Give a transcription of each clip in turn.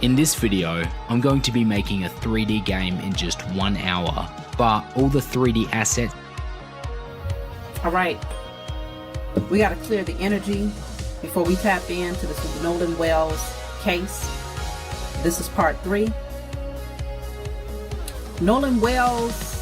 In this video, I'm going to be making a 3D game in just 1 hour, but all the 3D assets... Alright, we gotta clear the energy before we tap into this Nolan Wells case. This is part 3. Nolan Wells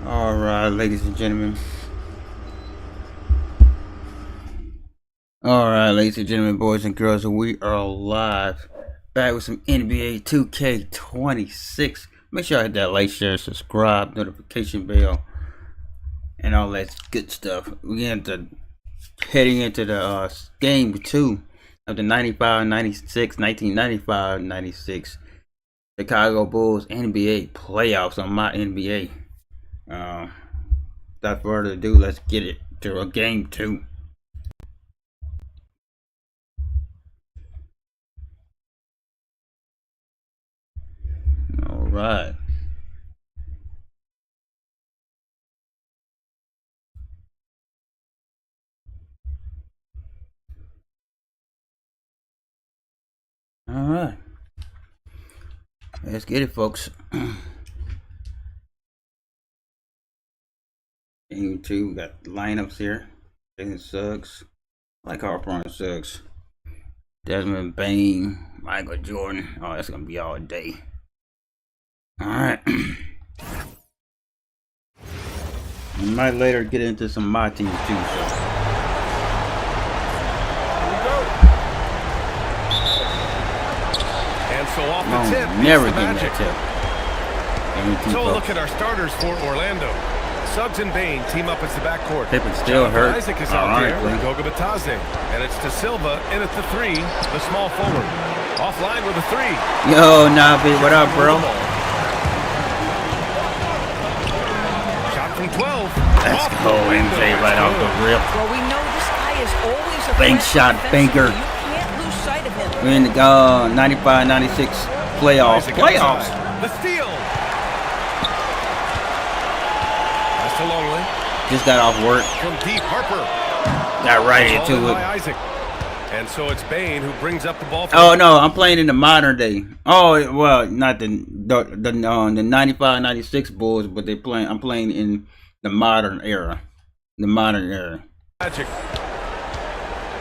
Alright, ladies and gentlemen. Alright, ladies and gentlemen, boys and girls, we are live. Back with some NBA 2K26. Make sure I hit that like, share, subscribe, notification bell, and all that good stuff. We're heading into the game 2 of the 95-96, 1995-96 Chicago Bulls NBA playoffs on my NBA. Without further ado, let's get it to a game 2. All right. All right. Let's get it, folks. Game 2, we got lineups here. Jalen Suggs, like Harper on Suggs. Desmond Bain, Michael Jordan. Oh, that's gonna be all day. All right. We might later get into some my teams too. So. So off the tip, never getting that tip. So look at our starters for Orlando. Suggs and Bain team up as the backcourt. Pippen still hurt, Isaac is out there ironically. with Goga Bitadze. And it's De Silva in at the 3, the small forward. Offline with a 3. Yo, Navi, what up, bro? Shot from 12. Let's go, MJ, right off the rip. Well, we know this guy is always a Bank threat shot, banker. defensively. You can't lose sight of him. We're in the 95-96 playoffs. Isaac Playoffs. outside. The steal. That's to Longley. Just got off work. From Deep Harper. Got right Ball in into by it. Isaac. And so it's Bain who brings up the ball. For Oh no, I'm playing in the modern day. Oh well, not the 95-96 Bulls, but I'm playing in the modern era. The modern era. Magic.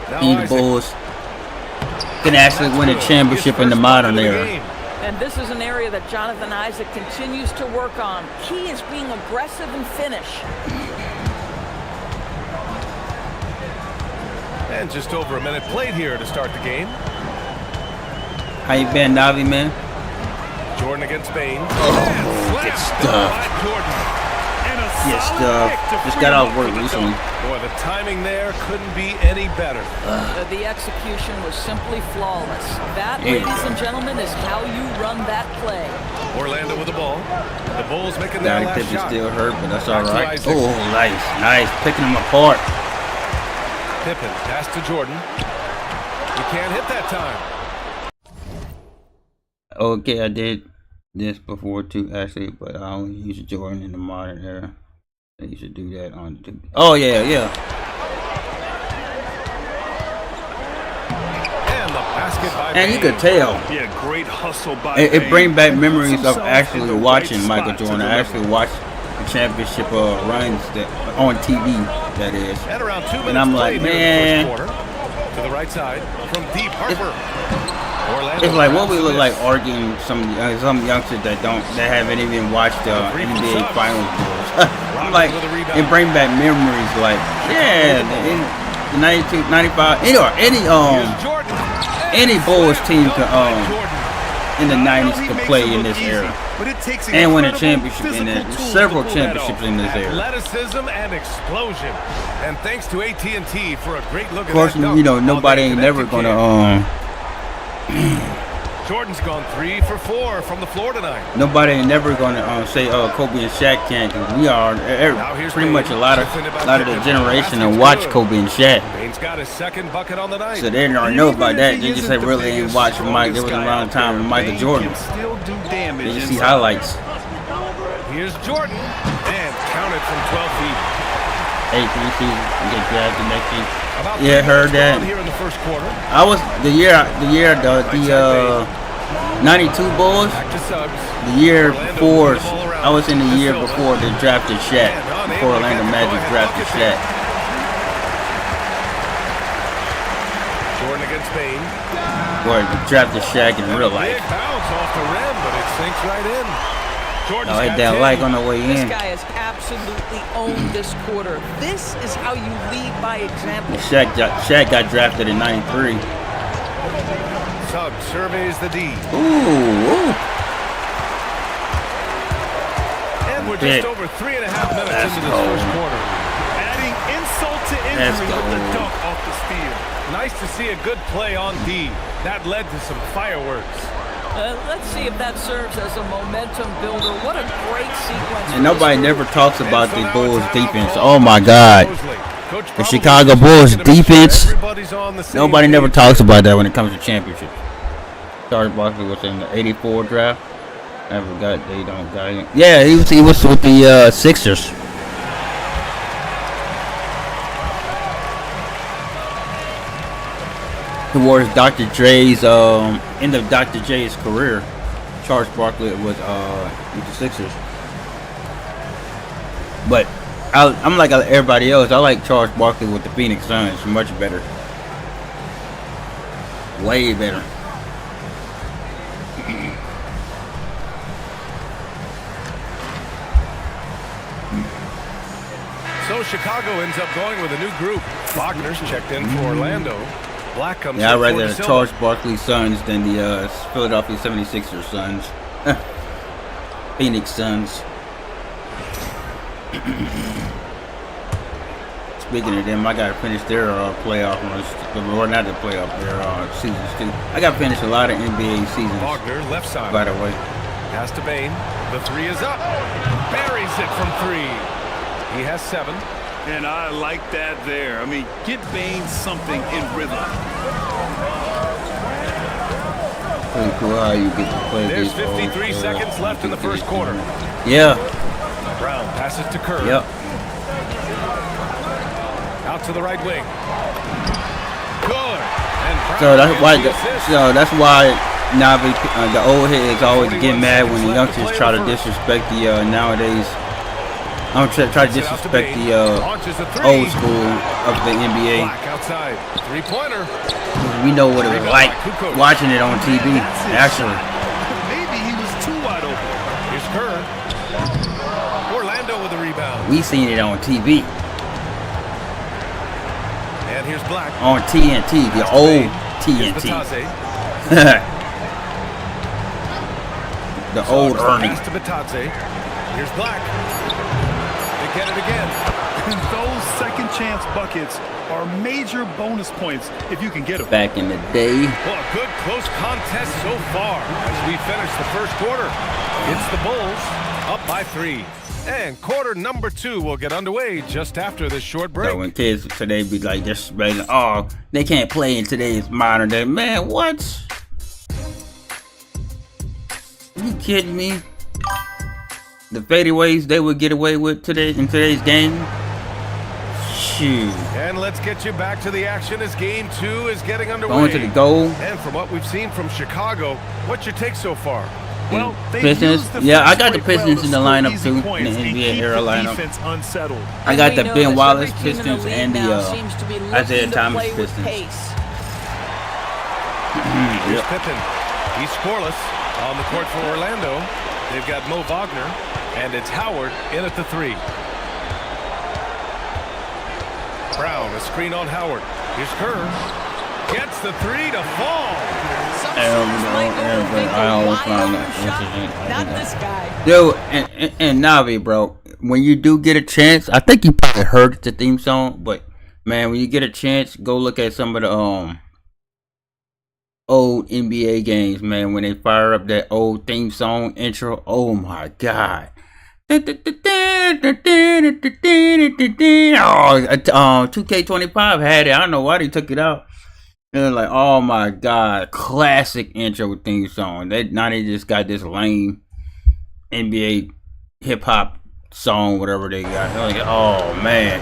Now And the Isaac. Bulls can actually win a championship in the modern era. And this is an area that Jonathan Isaac continues to work on. Key is being aggressive and finish. And just over a minute played here to start the game. How you been, Navi, man? Jordan against Bain. Good stuff. Good stuff. Just got off work recently. Boy, the timing there couldn't be any better. The execution was simply flawless. That, Yeah. ladies and gentlemen, is how you run that play. Orlando with the ball. The Bulls making their Gary last Pippen shot. still hurt, but that's all Back to right. Isaac. Oh, nice, picking them apart. Pippen pass to Jordan. You can't hit that time. Okay, I did this before too, actually, but I only use Jordan in the modern era. I used to do that on the. Oh yeah. And the basket by And you Bain. could tell. Yeah, great hustle by It brings back memories of Puts himself in actually the watching right Michael spot to Jordan. I deliver. actually watched the championship runs that on TV. That is. And around 2 minutes And I'm like, played here in man. the first quarter. To the right side from Deep Harper. Orlando It's like what we grabs look this. like arguing some youngsters that haven't even watched the Three from NBA Suggs. Finals Bulls. I'm like, with a rebound. it bring back memories. Like, yeah, in the 92, 95, any Here's Jordan. any Bulls team could Jordan. in the I know 90s he could makes play it in look this easy, era but it takes and win a incredible championship in physical it. tools Several to pull that championships off. in this era. Athleticism and explosion. And thanks to AT&T for a great look Of course, at that dunk. you know on nobody the ain't never connected gonna kid. Jordan's gone 3 for 4 from the floor tonight. nobody ain't never gonna say Kobe and Shaq can't. 'Cause we are Now here's pretty Bain. much a lot of Something about the Pippen. generation that Basket's watch good. Kobe and Shaq. Bain's got his second bucket on the night. So they don't And know even about if that. he They just isn't say the really ain't biggest, watching Mike. There strongest was a guy long out time there, with Michael Bain Jordan. can still do damage Then you see inside. highlights. Here's Jordan. And counted from 12 feet. 18 season, get drafted next year. About Yeah, 3 heard minutes that. gone here in the first quarter. I was the 92 Bulls. Back to Suggs. The year Orlando before, moving the ball around. I was in the De year Silva. before they drafted Shaq. Before Orlando Magic drafted Shaq. Jordan against Bain. Or they drafted Shaq in real Big life. bounce off the rim, but it sinks right in. Jordan's I hit got that 10. like on the way This in. guy has absolutely owned this quarter. This is how you lead by example. Shaq got drafted in '93. Suggs surveys the D. Ooh. And we're Big. just over 3.5 minutes Let's into this go. first quarter. Adding insult to Let's injury with the go. dunk off the steal. Nice to see a good play on D. That led to some fireworks. Let's see if that serves as a momentum builder. What a great sequence. And nobody never talks about And so the now Bulls it's out defense. called Oh my God. Mosley. Coach The probably Chicago just Bulls checking to make sure defense, everybody's on the same Nobody never page. talks about that when it comes to championships. Charles Barkley was in the '84 draft. I forgot they don't got him. Yeah, he was with the Sixers. Towards Dr. Dre's end of Dr. Dre's career, Charles Barkley was with the Sixers. But I'm like everybody else. I like Charles Barkley with the Phoenix Suns much better. Way better. So Chicago ends up going with a new group. Wagner's checked in for Orlando. Black comes Yeah, I'd in for rather De the Silva. Charles Barkley Suns than the Philadelphia 76ers Suns. Phoenix Suns. Speaking of them, I gotta finish their playoff runs, or not the playoff, their seasons too. I gotta finish a lot of NBA seasons. Wagner, left side. By the way, Pass to Bain. The three is up. Buries it from three. He has 7. And I like that there. I mean, get Bain something in rhythm. pretty cool how you get to play There's this. 53 seconds left in the first quarter. Yeah. Brown passes to Kerr. Yep. Out to the right wing. Good. And Brown So that's gets why. the assist. That's why Navi, the old heads always get mad when the youngsters try to disrespect the nowadays. I'm try to disrespect the old school of the NBA. Black outside. 3-pointer. We know what it was like watching it on TV. Actually, Maybe he was too wide open. Here's Kerr. Orlando with the rebound. we seen it on TV, And here's Black. on TNT, the old Here's TNT, Batadze. the old Ernie. Pass to Batadze. Here's Black. They get it again. And those second chance buckets are major bonus points if you can get them. Back in the day, Well, a good close contest so far as we finish the first quarter. It's the Bulls up by 3. And quarter number 2 will get underway just after this short break. so when kids today be like disrespecting, oh, they can't play in today's modern day. Man, what? You kidding me? The fadeaways they would get away with today in today's game. Shoot, And let's get you back to the action as game 2 is getting underway. going to the goal. And from what we've seen from Chicago, what's your take so far? Well, they Pistons. used the Yeah, I fast got the break well Pistons to in the score lineup easy too, in points the and NBA keep era the lineup. defense unsettled. I got We the know Ben that Wallace every team in the Pistons league and now the seems to be Isaiah looking to Thomas play with Pistons. pace. Here's Pippen. He's scoreless on the court for Orlando. They've got Mo Wagner, and it's Howard in at the 3. Brown, a screen on Howard. Here's Kerr. Gets the 3 to fall. Some I always find that interesting. Not this guy. Dude, and Navi, bro, when you do get a chance, I think you probably heard the theme song, but man, when you get a chance, go look at some of the old NBA games, man. When they fire up that old theme song intro, oh my god. Oh, 2K25 had it. I don't know why they took it out. And like, oh my god, classic intro theme song. Now they just got this lame NBA hip hop song, whatever they got. Like, oh man,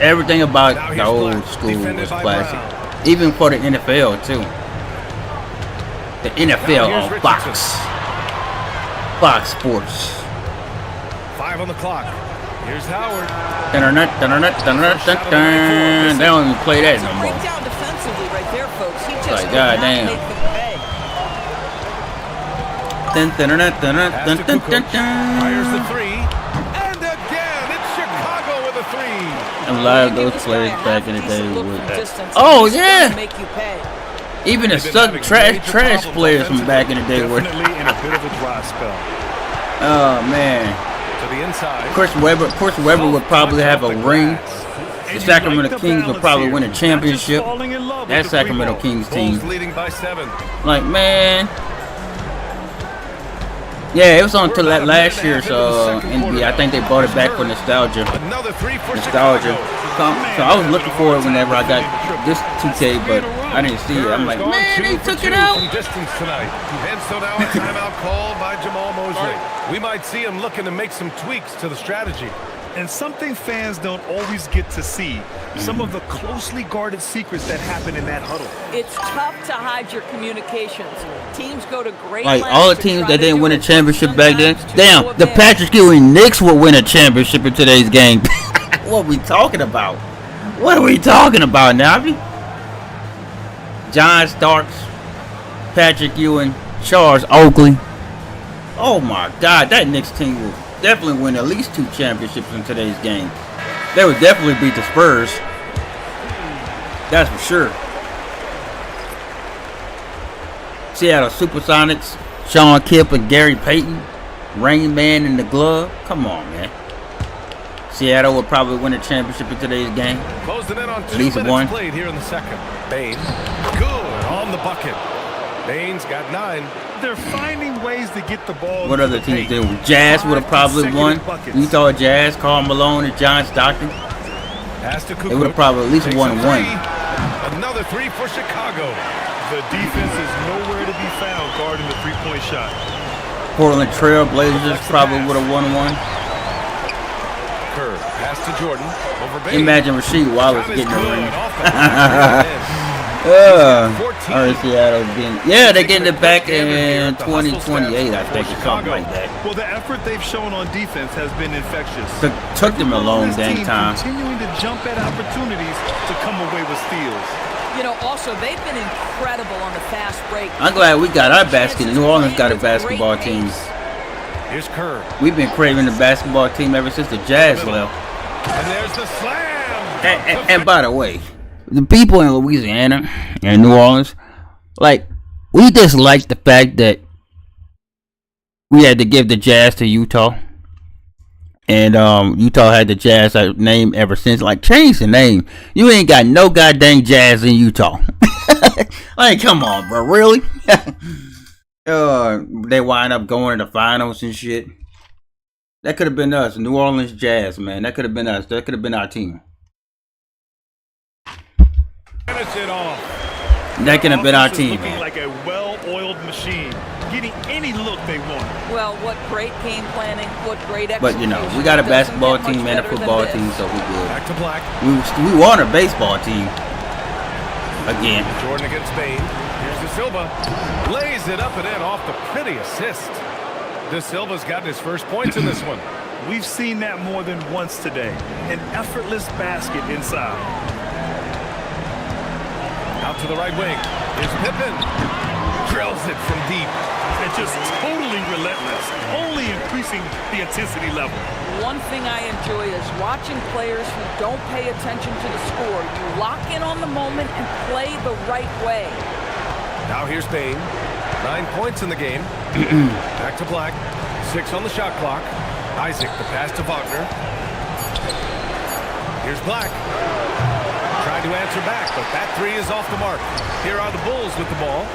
everything about Now the here's old Black, school defended was by classic. Even for the NFL too. The NFL Now on here's Fox Sports. 5 on the clock. Here's Howard. They don't even play that no more. Breakdown defensively right there, folks. He just Like, could God not damn. make them pay. Pass to Kukoc. Fires the 3. And again, it's Chicago with a 3. A lot of You give those this players guy a back in the half-decent day look would. from distance, Oh he's gonna yeah, make you pay. even the They've been having trash major players problems from back in the day were. Definitely in a bit of a dry spell. Oh man, To the inside. Chris Webber would probably have a ring. The Sacramento Kings would probably win a championship. That Sacramento Kings team, Bulls leading by 7. like man. Yeah, it was on until that last year's NBA. I think they brought it back for nostalgia. Another 3 for Nostalgia. Chicago. So I was looking for it whenever I got this 2K, but I didn't see it. I'm like, Gone man, 2 they for took 2 it out. from distance tonight. And so now a timeout called by Jamal Mosley. We might see him looking to make some tweaks to the strategy. And something fans don't always get to see, some of the closely guarded secrets that happen in that huddle. It's tough to hide your communications. Teams go to great Like lengths all the to teams try that to didn't do win a it, championship back then. sometimes to Damn, no the avail. Patrick Ewing Knicks would win a championship in today's game. What are we talking about? What are we talking about now? John Starks, Patrick Ewing, Charles Oakley. Oh my God, that Knicks team will definitely win at least 2 championships in today's game. They would definitely beat the Spurs. That's for sure. Seattle Supersonics, Sean Kipp and Gary Payton, Rain Man in the glove. Come on, man. Seattle will probably win the championship in today's game. Closing in on 2 least minutes one. played here in the second. Bain, good on the bucket. Bain's got 9. They're finding ways to get the ball. What into other the teams paint. did? Jazz would have 5 probably won. consecutive buckets. Utah Jazz, Karl Malone, and John Stockton. Pass to They would have Kukoc. probably at least Takes won a one. three. Another 3 for Chicago. The defense is nowhere to be found guarding the three-point shot. Portland Trail Blazers probably would have won one. Kerr, pass to Jordan. Over Bain. Imagine Rasheed Wallace Shot is getting the good. ring. Off the back. Or Seattle being, yeah, they're getting it back in 2028, I think, or something like that. Well, the effort they've shown on defense has been infectious. Took them a long This dang team time. Continuing to jump at opportunities to come away with steals. You know, also, they've been incredible on the fast break. I'm glad we got our basket. New Orleans got a basketball team. Here's Kerr. We've been craving the basketball team ever since the Jazz left. And there's the slam. And by the way, the people in Louisiana and New Orleans, like, we just like the fact that we had to give the Jazz to Utah. And Utah had the Jazz name ever since. Like, change the name. You ain't got no goddamn Jazz in Utah. Like, come on, bro. Really? They wind up going to the finals and shit. That could have been us. New Orleans Jazz, man. That could have been us. That could have been our team. Finish it off. That could have been our Offense is team, looking man. like a well-oiled machine, getting any look they want. Well, what great game planning, what great execution. But, you know, we got a Doesn't basketball get much team and a better than football this. team, so we good. Back to Black. We won a baseball team. Again. Jordan against Bain. Here's De Silva. Lays it up and in off the pretty assist. De Silva's gotten his first points in this one. We've seen that more than once today. An effortless basket inside. Out to the right wing. Here's Pippen. Drills it from deep. And just totally relentless, only increasing the intensity level. One thing I enjoy is watching players who don't pay attention to the score. You lock in on the moment and play the right way. Now here's Bain. 9 points in the game. Back to Black. 6 on the shot clock. Isaac, the pass to Wagner. Here's Black. Trying to answer back, but that 3 is off the mark. Here are the Bulls with the ball.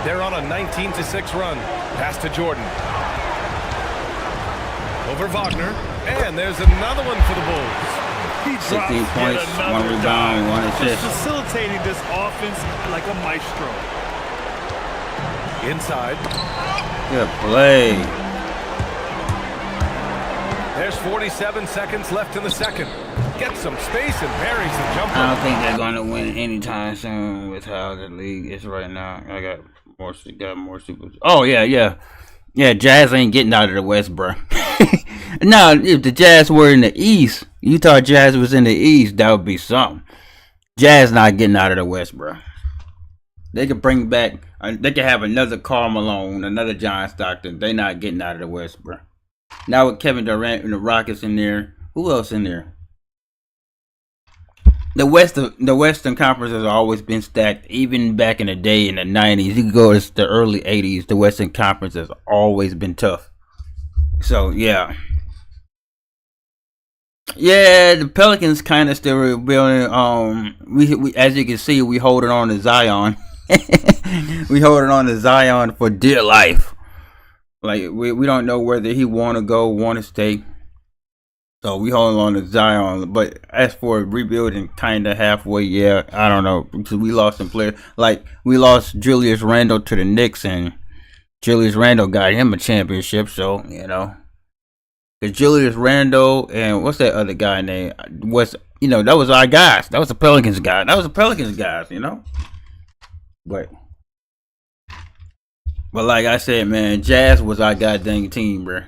They're on a 19-6 run. Pass to Jordan. Over Wagner. And there's another one for the Bulls. He 16 drops yet points, another 1 rebound, 1 Just assist. facilitating this offense like a maestro. Inside. Good play. There's 47 seconds left in the second. Gets some space and buries the jumper. I don't think they're gonna win anytime soon with how the league is right now. I got more super. Oh yeah. Jazz ain't getting out of the West, bro. Now, if the Jazz were in the East, Utah Jazz was in the East, that would be something. Jazz not getting out of the West, bro. They could bring back. They could have another Karl Malone, another John Stockton. They not getting out of the West, bro. Now with Kevin Durant and the Rockets in there, who else in there? The Western Conference has always been stacked. Even back in the day in the 90s, you could go to the early 80s. The Western Conference has always been tough. So yeah, the Pelicans kind of still rebuilding. We as you can see, we holding on to Zion. We holding on to Zion for dear life. Like we don't know whether he want to go, want to stay. So we holding on to Zion. But as for rebuilding, kind of halfway, yeah, I don't know, because we lost some players. Like we lost Julius Randle to the Knicks, and Julius Randle got him a championship. So you know, because Julius Randle and what's that other guy name was, you know, that was our guys. That was the Pelicans guy. That was the Pelicans guys. You know, but like I said, man, Jazz was our goddamn team, bro.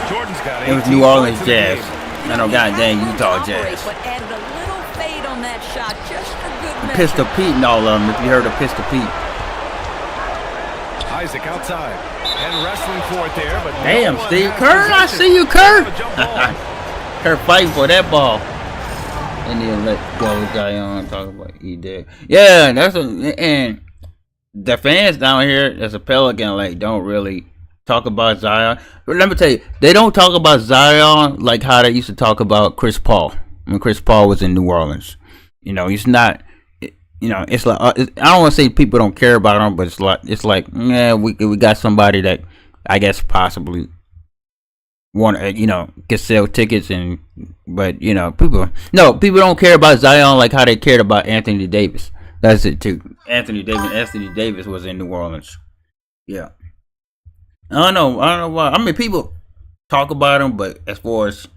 Jordan's got It was 18 New Orleans points in the Jazz. game. I know, goddamn Utah Jazz. But added a little fade on that shot just for good measure. Pistol Pete and all of them, if you heard of Pistol Pete. Isaac outside and wrestling for it there, but Damn, no one Steve has Kerr, I possession. see you, Kerr. A jump ball. Kerr fighting for that ball. And then let go Zion talk about he did. Yeah, and the fans down here as a Pelican, like, don't really talk about Zion. But let me tell you, they don't talk about Zion like how they used to talk about Chris Paul when Chris Paul was in New Orleans. You know, he's not. You know, it's like I don't want to say people don't care about him, but it's like yeah, we got somebody that I guess possibly want to can sell tickets but people don't care about Zion like how they cared about Anthony Davis. That's it too. Anthony Davis was in New Orleans. Yeah, I don't know why. I mean, people talk about him, but as far as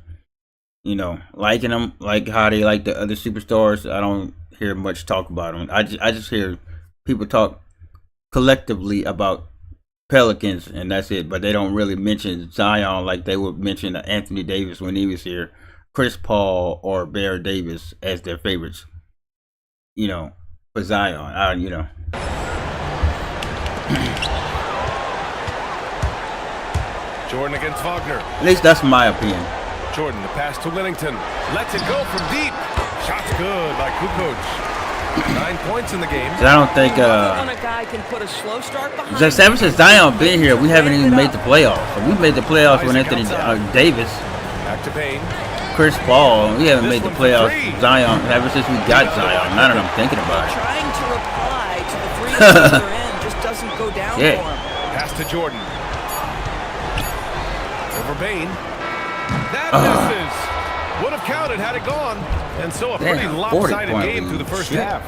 liking him, like how they like the other superstars, I don't hear much talk about him. I just hear people talk collectively about Pelicans, and that's it. But they don't really mention Zion like they would mention Anthony Davis when he was here, Chris Paul or Bear Davis as their favorites. For Zion, Jordan against Wagner. At least that's my opinion. Jordan, the pass to Willington. Lets it go from deep. Shot's good by Kukoc. 9 points in the game. I don't think On a guy can put a slow start behind ever since Zion been here, we haven't even made the playoffs. So we made the playoffs with Anthony Davis, Back to Payne. Chris Paul. We haven't made the playoffs with Zion ever since we got Zion. Now that I'm thinking about it. Trying to reply to the three that are in just doesn't go down for him. Pass to Jordan. Over Payne. That misses. Would have counted had it gone. And so a pretty lopsided game through the first half.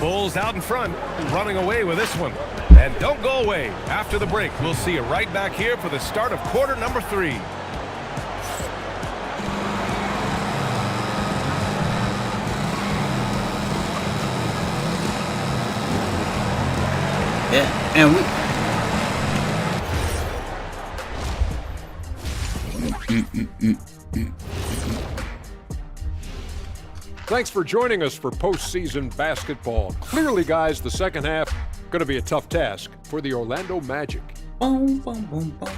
Bulls out in front, running away with this one. And don't go away. After the break, we'll see you right back here for the start of quarter number 3. Yeah, and Thanks for joining us for postseason basketball. Clearly, guys, the second half going to be a tough task for the Orlando Magic. boom, boom, boom, boom.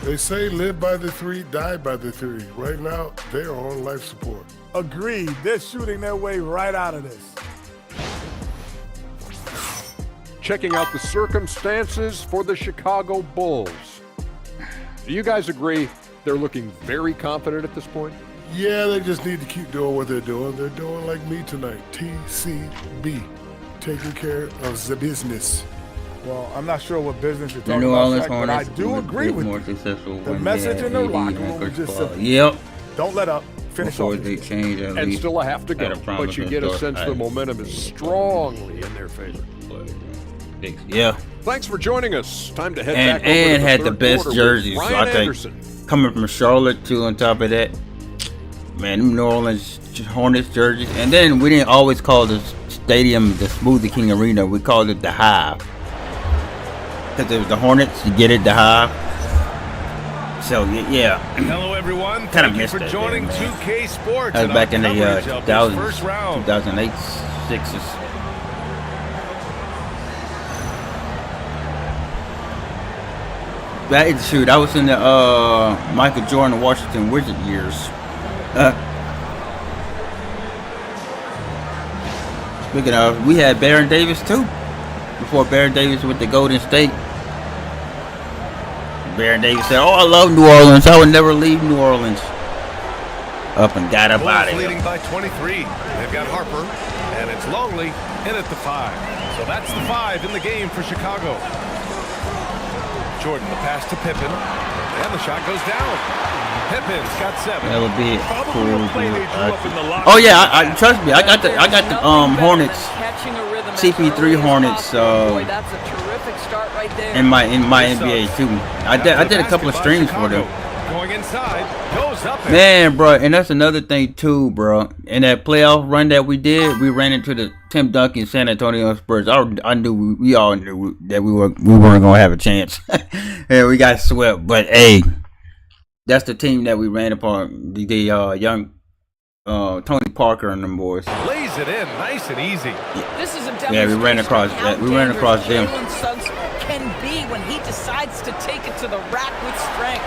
They say live by the 3, die by the 3. Right now, they are on life support. Agreed. They're shooting their way right out of this. Checking out the circumstances for the Chicago Bulls. Do you guys agree they're looking very confident at this point? Yeah, they just need to keep doing what they're doing. They're doing like me tonight. TCB. Taking care of the business. Well, I'm not sure what business you're The talking New about, Orleans Shaq, but I Hornets do agree with more you. successful The when message they in had the AD locker and room was Chris just Paul. simple. Yep. Don't let up. Finish Before off. they change at And least. still a half to had go, a problem but you with get a those sense the guys. momentum is strongly in their favor. Yeah. Thanks for joining us. Time to head And back over to the had the third best quarter with jerseys. Ryan I think Anderson. coming from Charlotte too. On top of that, man, them New Orleans Hornets jerseys. And then we didn't always call the stadium the Smoothie King Arena. We called it the Hive because it was the Hornets. You get it, the Hive. So yeah. Hello, everyone. Kinda Thank you missed for that joining game, man. 2K Sports. That was and back in our the coverage of this 2000s, first round. 2008 Sixers. Shoot, I was in the Michael Jordan Washington Wizard years. Speaking of, we had Baron Davis too. Before Baron Davis with the Golden State. Baron Davis said, "Oh, I love New Orleans. I would never leave New Orleans." Up and got up out Bulls of leading here. by 23. They've got Harper, and it's Longley in at the 5. So that's the 5 in the game for Chicago. Jordan, the pass to Pippen, and the shot goes down. Pippen's got 7. That would be Probably a play they drew up in the locker Oh yeah, I trust me. I got the Nothing better Hornets than catching a rhythm as CP3 early as Hornets, possible. Boy, that's a terrific start right there. in my NBA too. I did a couple of streams for them. Going inside, goes up and Man, bro, and that's another thing too, bro. In that playoff run that we did, we ran into the Tim Duncan San Antonio Spurs. I knew we all knew that we weren't gonna have a chance, and we got swept. But hey, that's the team that we ran upon. The young Tony Parker and them boys. lays it in, nice and easy. This is a Yeah, we ran demonstration across of how that. We ran across them. Jalen Suggs can be when he decides to take it to the rack with strength.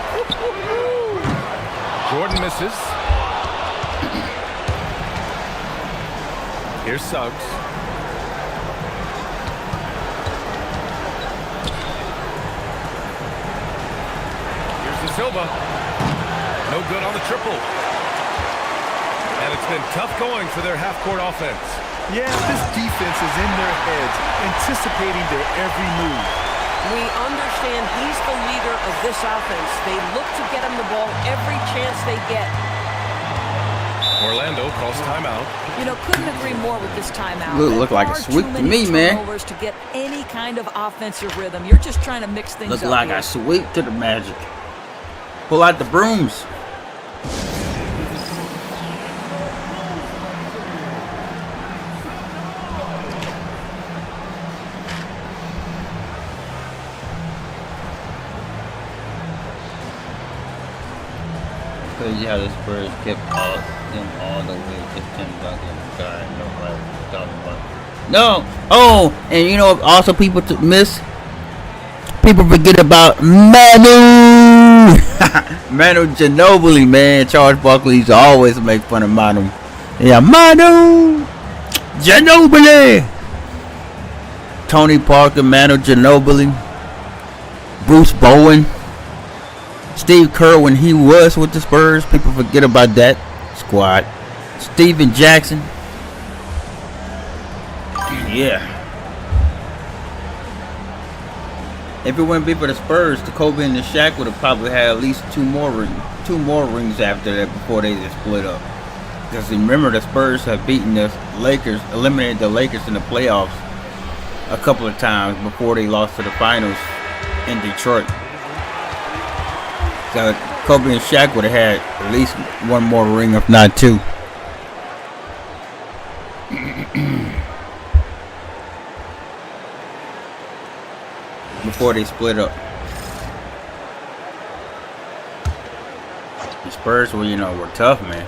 Jordan misses. Here's Suggs. De Silva. No good on the triple. And it's been tough going for their half-court offense. Yeah, this defense is in their heads, anticipating their every move. We understand he's the leader of this offense. They look to get him the ball every chance they get. Orlando calls timeout. You know, couldn't agree more with this timeout. Look like a sweep to me, man. Turnovers to get any kind of offensive rhythm. You're just trying to mix things Look up like here. a sweep to the Magic. Pull out the brooms. Crazy how the Spurs kept them all the way to Tim Duncan. Sorry, nobody was talking about. No. Oh, and you know also people miss. People forget about Manu. Manu Ginobili, man. Charles Barkley used to always make fun of Manu. Yeah, Manu Ginobili. Tony Parker, Manu Ginobili, Bruce Bowen. Steve Kerr when he was with the Spurs. People forget about that squad. Steven Jackson. Yeah. If it wouldn't be for the Spurs, the Kobe and the Shaq would have probably had at least two more rings after that before they just split up. Because remember, the Spurs have beaten the Lakers, eliminated the Lakers in the playoffs a couple of times before they lost to the finals in Detroit. So Kobe and Shaq would have had at least one more ring, if not two. Before they split up. The Spurs were, were tough, man.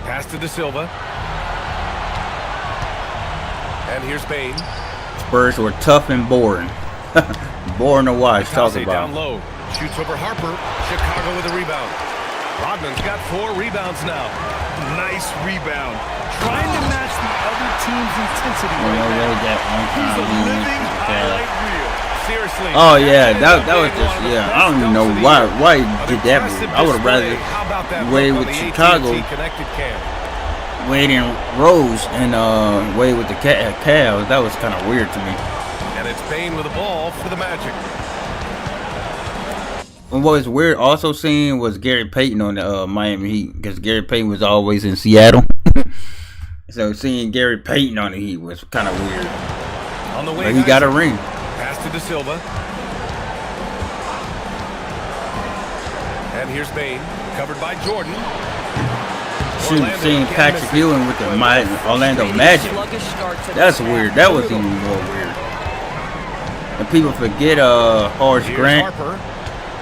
Pass to De Silva. And here's Bane. Spurs were tough and boring. Boring to watch. Talk Down about. low. Shoots over Harper. Chicago with a rebound. Rodman's got 4 rebounds now. Nice rebound. Trying to match the other team's intensity He's right now. that one He's a time. living highlight reel. Seriously. Oh yeah, that was just I don't even know why he did that move. I would have rather Wade with Chicago, Wade and Rose, and Wade with the Cavs. That was kind of weird to me. And it's Bane with the ball for the Magic. And what was weird also seeing was Gary Payton on the Miami Heat, because Gary Payton was always in Seattle. So seeing Gary Payton on the Heat was kind of weird. On the way, but he got a ring. Pass to De Silva. And here's Bane, covered by Jordan. Seeing Patrick Ewing with the Orlando Magic. That's weird. That was even more weird. And people forget Horace Grant.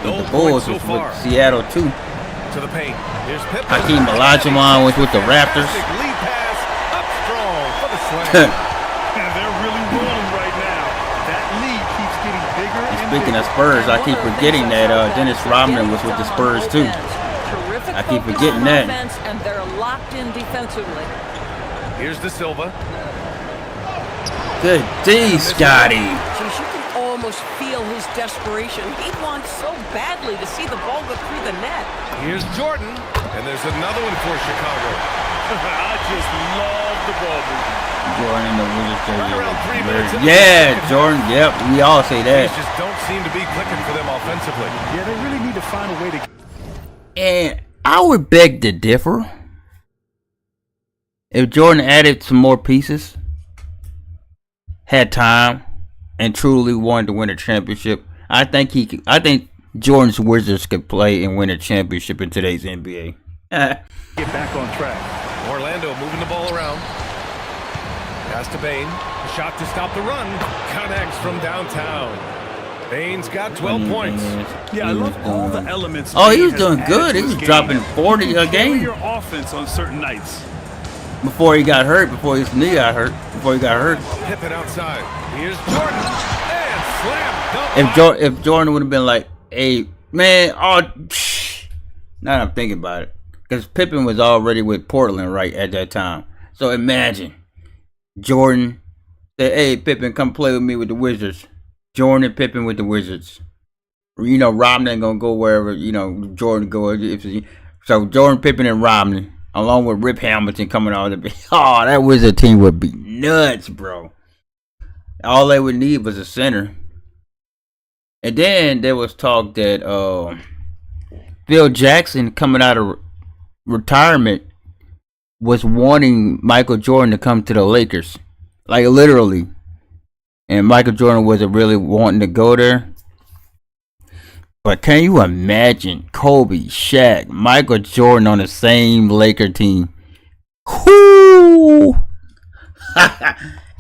The Bulls was with Seattle too. To the paint. Here's Pippen. Hakeem Olajuwon was with the Raptors. Lead pass up strong for the slam. They're really rolling right now. That lead keeps getting bigger and Speaking bigger. of Spurs, I keep forgetting that Dennis Rodman was with the Spurs too. I keep forgetting that. And they're locked in defensively. Here's De Silva. Good D, Scotty. Geez, you can almost feel his desperation. He wants so badly to see the ball go through the net. Here's Jordan. And there's another one for Chicago. I just love the ball movement. Jordan in the Wizards Right around 3 minutes jersey. in the Yeah, second. Jordan. Yep, we all say Things that. just don't seem to be clicking for them offensively. Yeah, they really need to find a way to. And I would beg to differ. If Jordan added some more pieces, had time, and truly wanted to win a championship, I think Jordan's Wizards could play and win a championship in today's NBA. Get back on track. Orlando moving the ball around. Pass to Bane. A shot to stop the run. Connects from downtown. Bane's got 12 points. Yeah, I love all the elements. Oh, he was Bane has doing added good. to He his was game. dropping 40 a game Your offense on certain nights. before he got hurt. Before his knee got hurt. Before he got hurt. Pippen outside. Here's Jordan. And slam dunk. If Jordan would have been like, "Hey man, now that I'm thinking about it, because Pippen was already with Portland right at that time. So imagine Jordan said, "Hey Pippen, come play with me with the Wizards." Jordan and Pippen with the Wizards. You know, Romney ain't gonna go wherever, you know, Jordan go. So Jordan, Pippen, and Romney, along with Rip Hamilton coming out of the oh, that Wizard team would be nuts, bro. All they would need was a center. And then there was talk that Phil Jackson, coming out of retirement, was wanting Michael Jordan to come to the Lakers. Like, literally. And Michael Jordan wasn't really wanting to go there. But can you imagine Kobe, Shaq, Michael Jordan on the same Laker team? Whoo!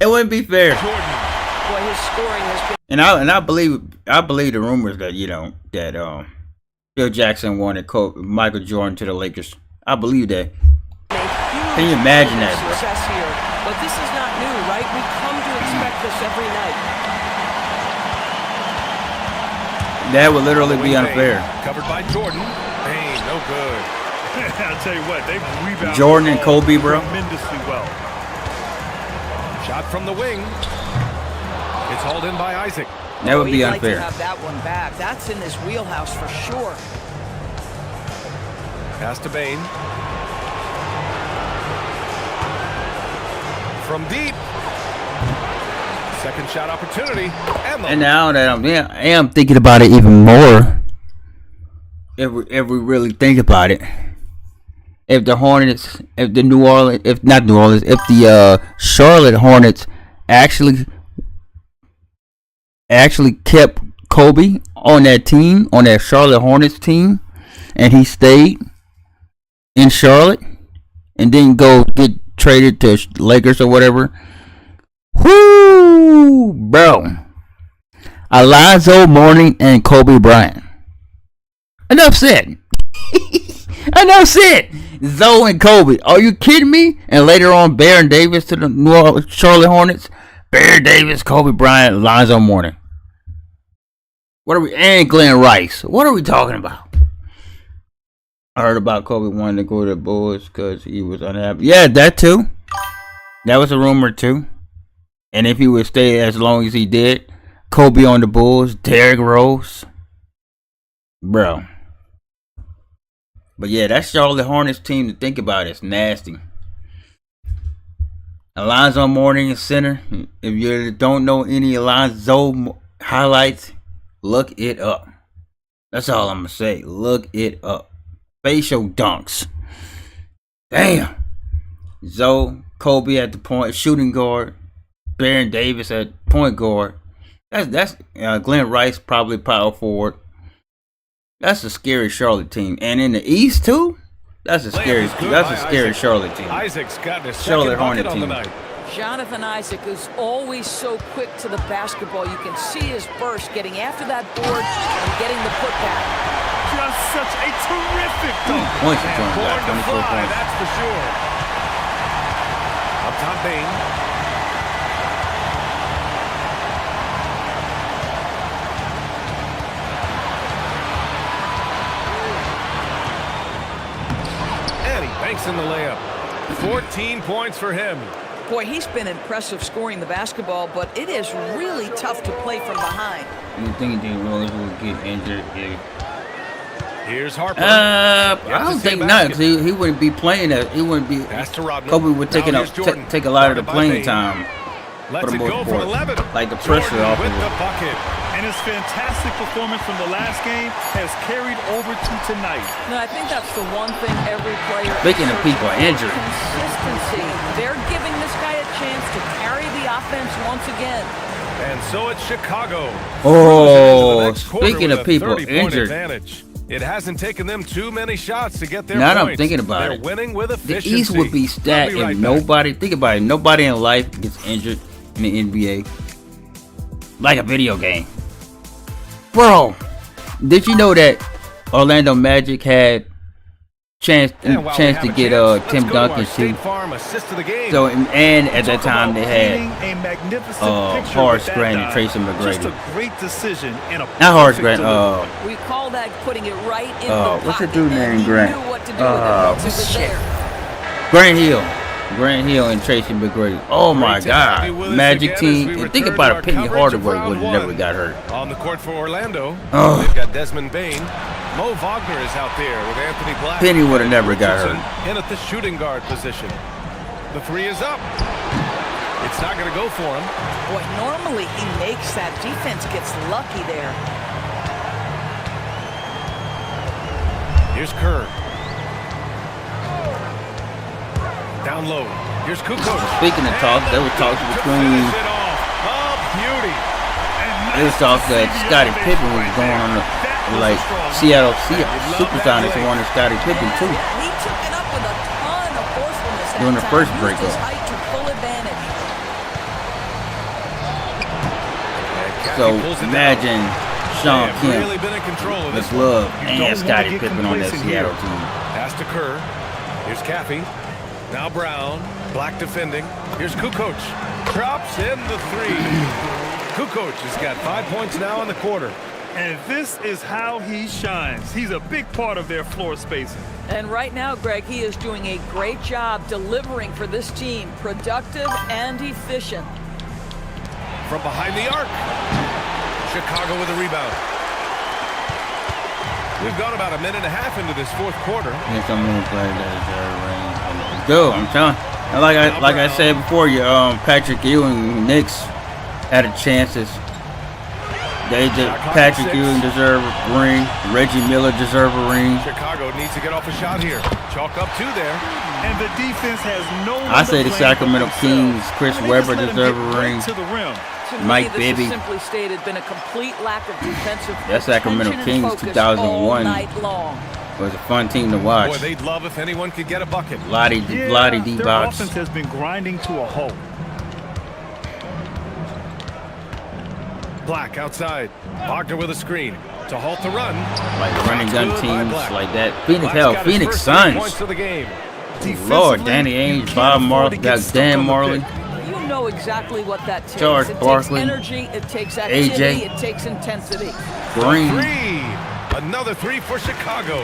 It wouldn't be fair. Boy, his scoring has been. And I believe the rumors that, you know, that Phil Jackson wanted Michael Jordan to the Lakers. I believe that. Can you imagine that, bro? Success here. But this is not new, right? We come to expect this every night. That would literally be unfair. Covered by Jordan. Hey, no good. I'll tell you what, they've rebounded Jordan and Kobe, bro. tremendously well. Shot from the wing. It's hauled in by Isaac. That would be He'd like to unfair. have that one back. That's in his wheelhouse for sure. Pass to Bain. From deep. Second shot opportunity. And now that I am thinking about it even more. If we really think about it, if the Hornets, if the Charlotte Hornets actually kept Kobe on that team, on that Charlotte Hornets team, and he stayed in Charlotte and didn't go get traded to Lakers or whatever. Whoo, bro. Alonzo Mourning and Kobe Bryant. Enough said. Enough said. Zoe and Kobe. Are you kidding me? And later on, Baron Davis to the New Orleans Charlotte Hornets. Baron Davis, Kobe Bryant, Alonzo Mourning. What are we? And Glenn Rice. What are we talking about? I heard about Kobe wanting to go to the Bulls because he was unhappy. Yeah, that too. That was a rumor too. And if he would stay as long as he did, Kobe on the Bulls, Derrick Rose, bro. But yeah, that Charlotte Hornets team, to think about, it's nasty. Alonzo Mourning is center. If you don't know any Alonzo highlights, look it up. That's all I'm gonna say. Look it up. Facial dunks. Damn. Zoe, Kobe at the point, shooting guard. Baron Davis at point guard. That's Glenn Rice, probably power forward. That's a scary Charlotte team, and in the East too. That's a scary Charlotte team. Isaac's got his Charlotte second Hornet bucket on the team. night. Jonathan Isaac is always so quick to the basketball. You can see his burst getting after that board and getting the putback. Just such a terrific dunk. Points for Jordan, Born got to 24 fly, points. that's for sure. Up top, Bain. And he banks in the layup. 14 points for him. Boy, he's been impressive scoring the basketball, but it is really tough to play from behind. You think Derrick Rose would get injured? Here's Harper. I don't think not, because he wouldn't be playing that. He wouldn't be. Pass to Rodman. Kobe would take Now here's Jordan. take a lot of the Guarded by playing Bain. time. Lets for it the go most from part. 11. Like the pressure Jordan off with of the it. bucket. And his fantastic performance from the last game has carried over to tonight. No, I think that's the one thing every player. Speaking of people injured. Consistency. They're giving this guy a chance to carry the offense once again. And so it's Chicago. Oh, Cruising into the next quarter speaking with of a people 30-point injured. advantage. It hasn't taken them too many shots to get their Now that points. I'm thinking about They're it, winning with the efficiency. East would be We'll stacked be right if back. nobody. Think about it. Nobody in life gets injured in the NBA. Like a video game, bro. Did you know that Orlando Magic had chance And while we to have a get chance, let's Tim go to our Duncan State too? Farm assist of the game. So and at that Talk time they about had painting a magnificent picture Horace with that Grant and dive. Tracy McGrady. Just a great decision and a Not Horace perfect Grant. delivery. We call that putting it right in the what's the pocket. dude and named he Grant? knew what to do with it once it was shit. there. Grant Hill. Grant Hill and Tracy McGrady. Oh my God. Magic team. And think about it, Penny Hardaway would have never got hurt. On the court for Orlando, Oh. they've got Desmond Bain. Mo Wagner is out there with Anthony Black. Penny would have never got Richardson hurt. in at the shooting guard position. The three is up. It's not going to go for him. Boy, normally he makes that. Defense gets lucky there. Here's Kerr. Down low. Here's Kukoc. Speaking of talk, there was talks between. There was talks that Scottie Pippen was going on the Seattle Supersonics wanted Scottie Pippen too. He took it up with a ton of forcefulness that During the time. first Used breakup. his height to full advantage. So imagine Sean Kemp, Really been in control of the this glove, You and don't Scottie wanna get Pippen on that complacent Seattle here. team. Pass to Kerr. Here's Caffey. Now Brown. Black defending. Here's Kukoc. Drops in the three. Kukoc has got 5 points now in the quarter. And this is how he shines. He's a big part of their floor spacing. And right now, Greg, he is doing a great job delivering for this team. Productive and efficient. From behind the arc. Chicago with a rebound. We've gone about a minute and a half into this fourth quarter. Yes, I'm gonna play that. Go, I'm telling. And like I said before, you Patrick Ewing Knicks had a chances. Patrick Ewing deserve a ring. Reggie Miller deserve a ring. Chicago needs to get off a shot here. Chalk up two there. And the defense has no one I to say the blame Sacramento but Kings, themselves. Chris I mean, Webber just let him deserve get a right ring. to the rim. To Mike me, Bibby. this has simply stated been a complete lack of defensive That Sacramento attention and Kings focus 2001 all night long. was a fun team to watch. Boy, they'd love if anyone could get a bucket. Lottie Yeah, D their box. offense has been grinding to a halt. Black outside. Wagner with a screen to halt the run. Like running gun Shots good by teams Black. like that. Phoenix Black's hell, got his Phoenix first 3 Suns. points of the game. Lord, Defensively, Danny you Ainge, can't Bob afford Marley, to get got stuck Dan on the Marley. pick. You know exactly what that takes. Charles it Barkley. takes energy, it takes activity, AJ. it takes intensity. Green, Three. Another three for Chicago.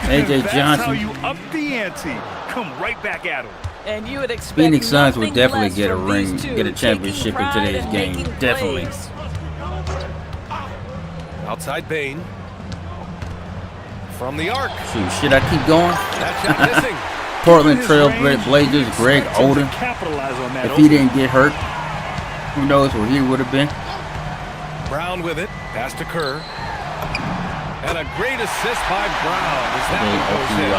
AJ That's how Johnson. you up the ante. Come right back at him. And you would expect Phoenix Suns would nothing definitely less get a from ring, these two, get a taking championship in pride today's and game. making Definitely. plays. Outside Bain. From the arc. Shoot, should I keep going? That shot missing. Portland His Trail range, Blazers, you Greg expect him to Oden. capitalize on that If he opening. didn't get hurt, who knows where he would have been. Brown with it. Pass to Kerr. And a great assist by Brown. As that one goes in.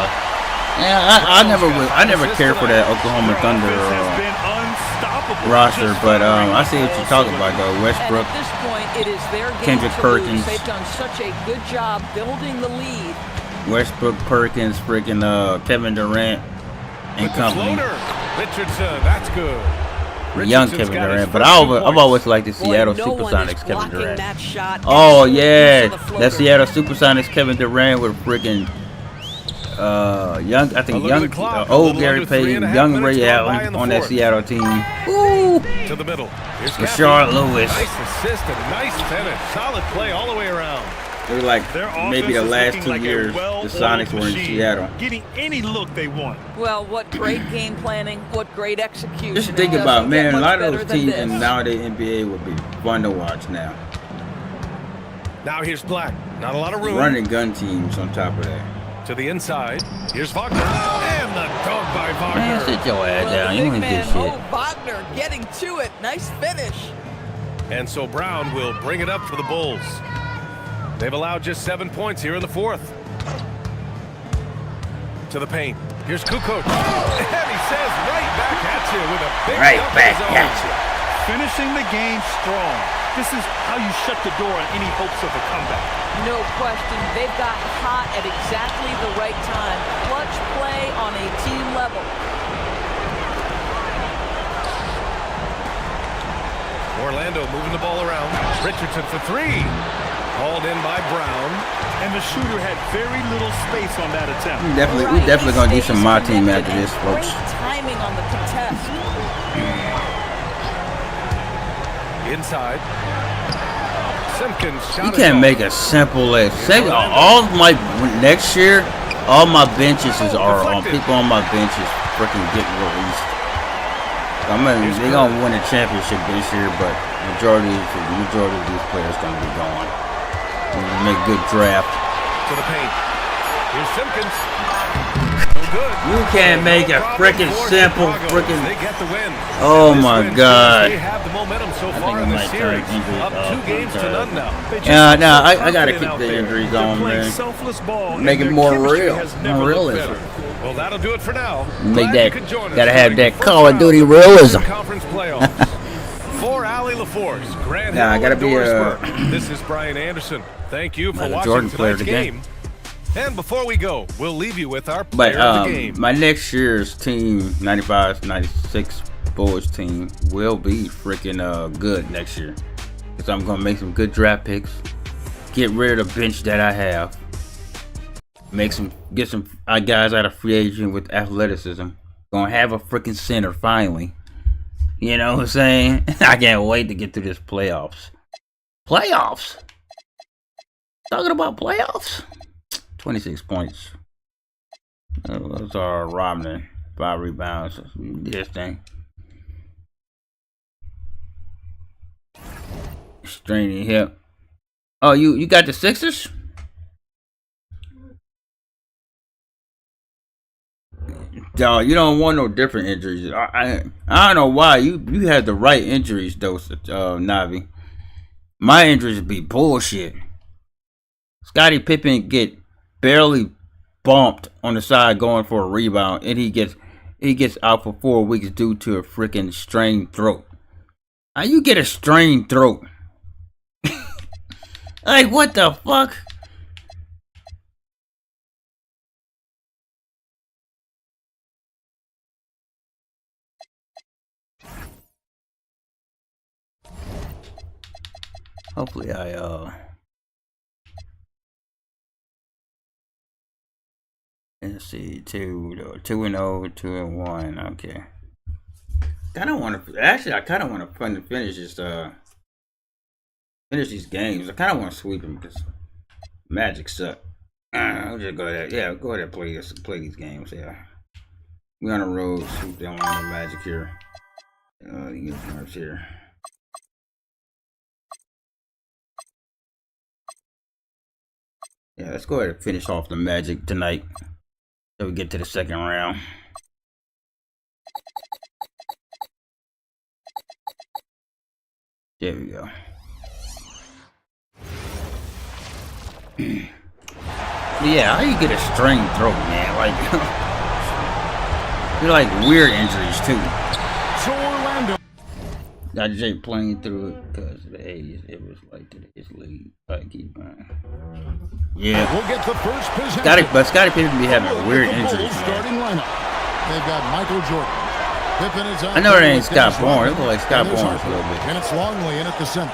Yeah, I never cared for that Oklahoma Thunder Offense has been unstoppable. roster, Just but fine. I see what you're talking about though. And Westbrook, at this point, it is their game Kendrick to Perkins. lose. They've done such a good job building the lead. Westbrook, Perkins, freaking Kevin Durant and With the company. floater. Richardson. That's good. Young Richardson's Kevin got his Durant, but first 2 I've points. always liked the Boy, Seattle no one is Supersonics Kevin blocking Durant. that shot. Oh Excellent use yeah, of the floater. that Seattle Supersonics Kevin Durant with freaking young, I think A look at young the clock, a old little Gary under 3.5 Payton, young minutes Ray gone by in Allen the on that fourth. Seattle team. Ooh, To the middle. Here's Rashard Caffey. Lewis. Nice assist and nice finish. Solid play all the way around. It was like Their maybe the offense is last looking 2 like a years the well-oiled Sonics were in machine, Seattle. getting any look they want. Well, what great game planning, what great execution. Just It think doesn't about, get man, a much lot of better those than teams this. in nowadays NBA would be fun to watch now. Now here's Black. Not a lot of room. Running gun teams on top of that. To the inside. Here's Wagner. And the dunk by Man, Wagner. sit your ass Well, down. the You big ain't man, get shit. Mo Wagner getting to it. Nice finish. And so Brown will bring it up for the Bulls. They've allowed just 7 points here in the fourth. To the paint. Here's Kukoc. And he says right back at you with a big Right dunk of back his own. at you. Finishing the game strong. This is how you shut the door on any hopes of a comeback. No question. They've gotten hot at exactly the right time. Clutch play on a team level. Orlando moving the ball around. Richardson for three. Hauled in by Brown. And the shooter had very little space on that attempt. We definitely gonna do some my team after this, folks. Great timing on the contest. Inside. Simpkins shot You it can't off. make a simple as all my next year. All my benches are on people on my benches freaking getting released. I mean, they're gonna win a championship this year, but the majority of these players gonna be gone. Make a good draft. To the paint. Here's Simpkins. No good. You can't make a freaking simple freaking. They get the win. Oh my God. They have the momentum so far in the series. Up 2 games to none now. Yeah, no, I gotta keep the injury going, man. Selfless ball. Make it more real, more realism. Well, that'll do it for now. Make that. Gotta have that Call of Duty realism. Conference playoffs. For Allie LaForce, Grant Nah, I Hill, gotta and be Doris Burke. This is Brian Anderson. Thank you for Not a watching Jordan player tonight's today. game. And before we go, we'll leave you with our player of the game. My next year's team, 95-96 Bulls team, will be freaking good next year. Because I'm going to make some good draft picks. Get rid of the bench that I have. Get some guys out of free agent with athleticism. Gonna have a freaking center finally. You know what I'm saying? I can't wait to get through this playoffs. Playoffs? Talking about playoffs? 26 points. Those are Romney. 5 rebounds. This thing. Straining hip. Oh, you got the Sixers? Dog, you don't want no different injuries. I don't know why. You had the right injuries though, Navi. My injuries be bullshit. Scottie Pippen get barely bumped on the side going for a rebound, and he gets out for 4 weeks due to a freaking strained throat. How you get a strained throat? Like, what the fuck? Hopefully let's see, 2-0, 2-1. Okay. I kind of want to finish these games. I kind of want to sweep them because Magic suck. I'll just go ahead. Yeah, go ahead and play these games. Yeah, we on the road. Sweep them on the Magic here. You get nerves here. Yeah, let's go ahead and finish off the Magic tonight. So we get to the second round. There we go. Yeah, how you get a strained throat, man? Like, you're like weird injuries too. So Orlando. I just playing through it because of the age. It was like today's league. I keep yeah. We'll get the first possession. Scottie Pippen be having weird injuries, starting man. lineup. They've got Michael Jordan. Pippen is out. I know it ain't Scott Barnes. It looks like Scott Barnes a little bit. And it's Longley in at the center.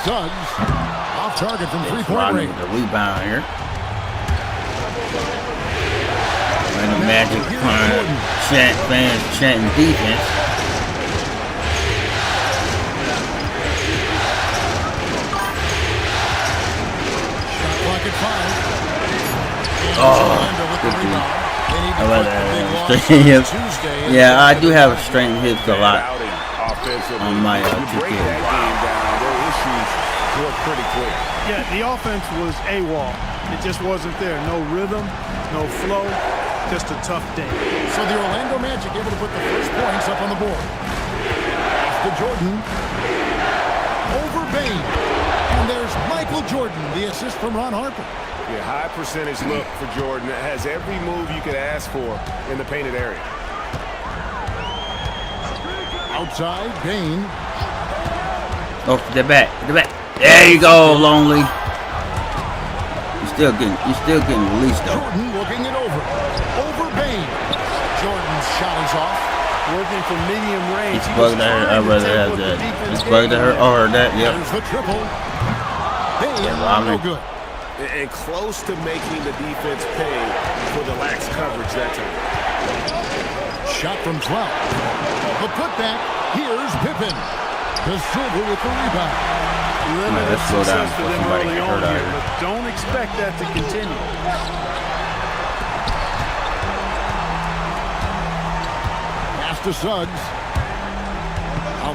Suggs off target from three-point range. The rebound here. And the Magic fans chanting defense. Oh, good dude. I like that. Yeah, I do have straightened hips a lot on my 2K. Yeah, the offense was AWOL. It just wasn't there. No rhythm, no flow, just a tough day. So the Orlando Magic able to put the first points up on the board. To Jordan. Over Bane. And there's Michael Jordan, the assist from Ron Harper. Yeah, high percentage look for Jordan. It has every move you could ask for in the painted area. Outside, Bane. Oh, the back. There you go, Longley. You're still getting released though. Jordan looking it over. Over Bane. Jordan's shot is off. Working from medium range. It's bugged at her. I'd rather have that. It's bugged at her or that. Yep. There's the triple. Bane, no good. And close to making the defense pay for the lax coverage that time. Shot from 12. The putback. Here's Pippen. The Silver with the rebound. Limited slow down success for before them somebody early get on hurt out here, here. but don't expect that to continue. Pass to Suggs.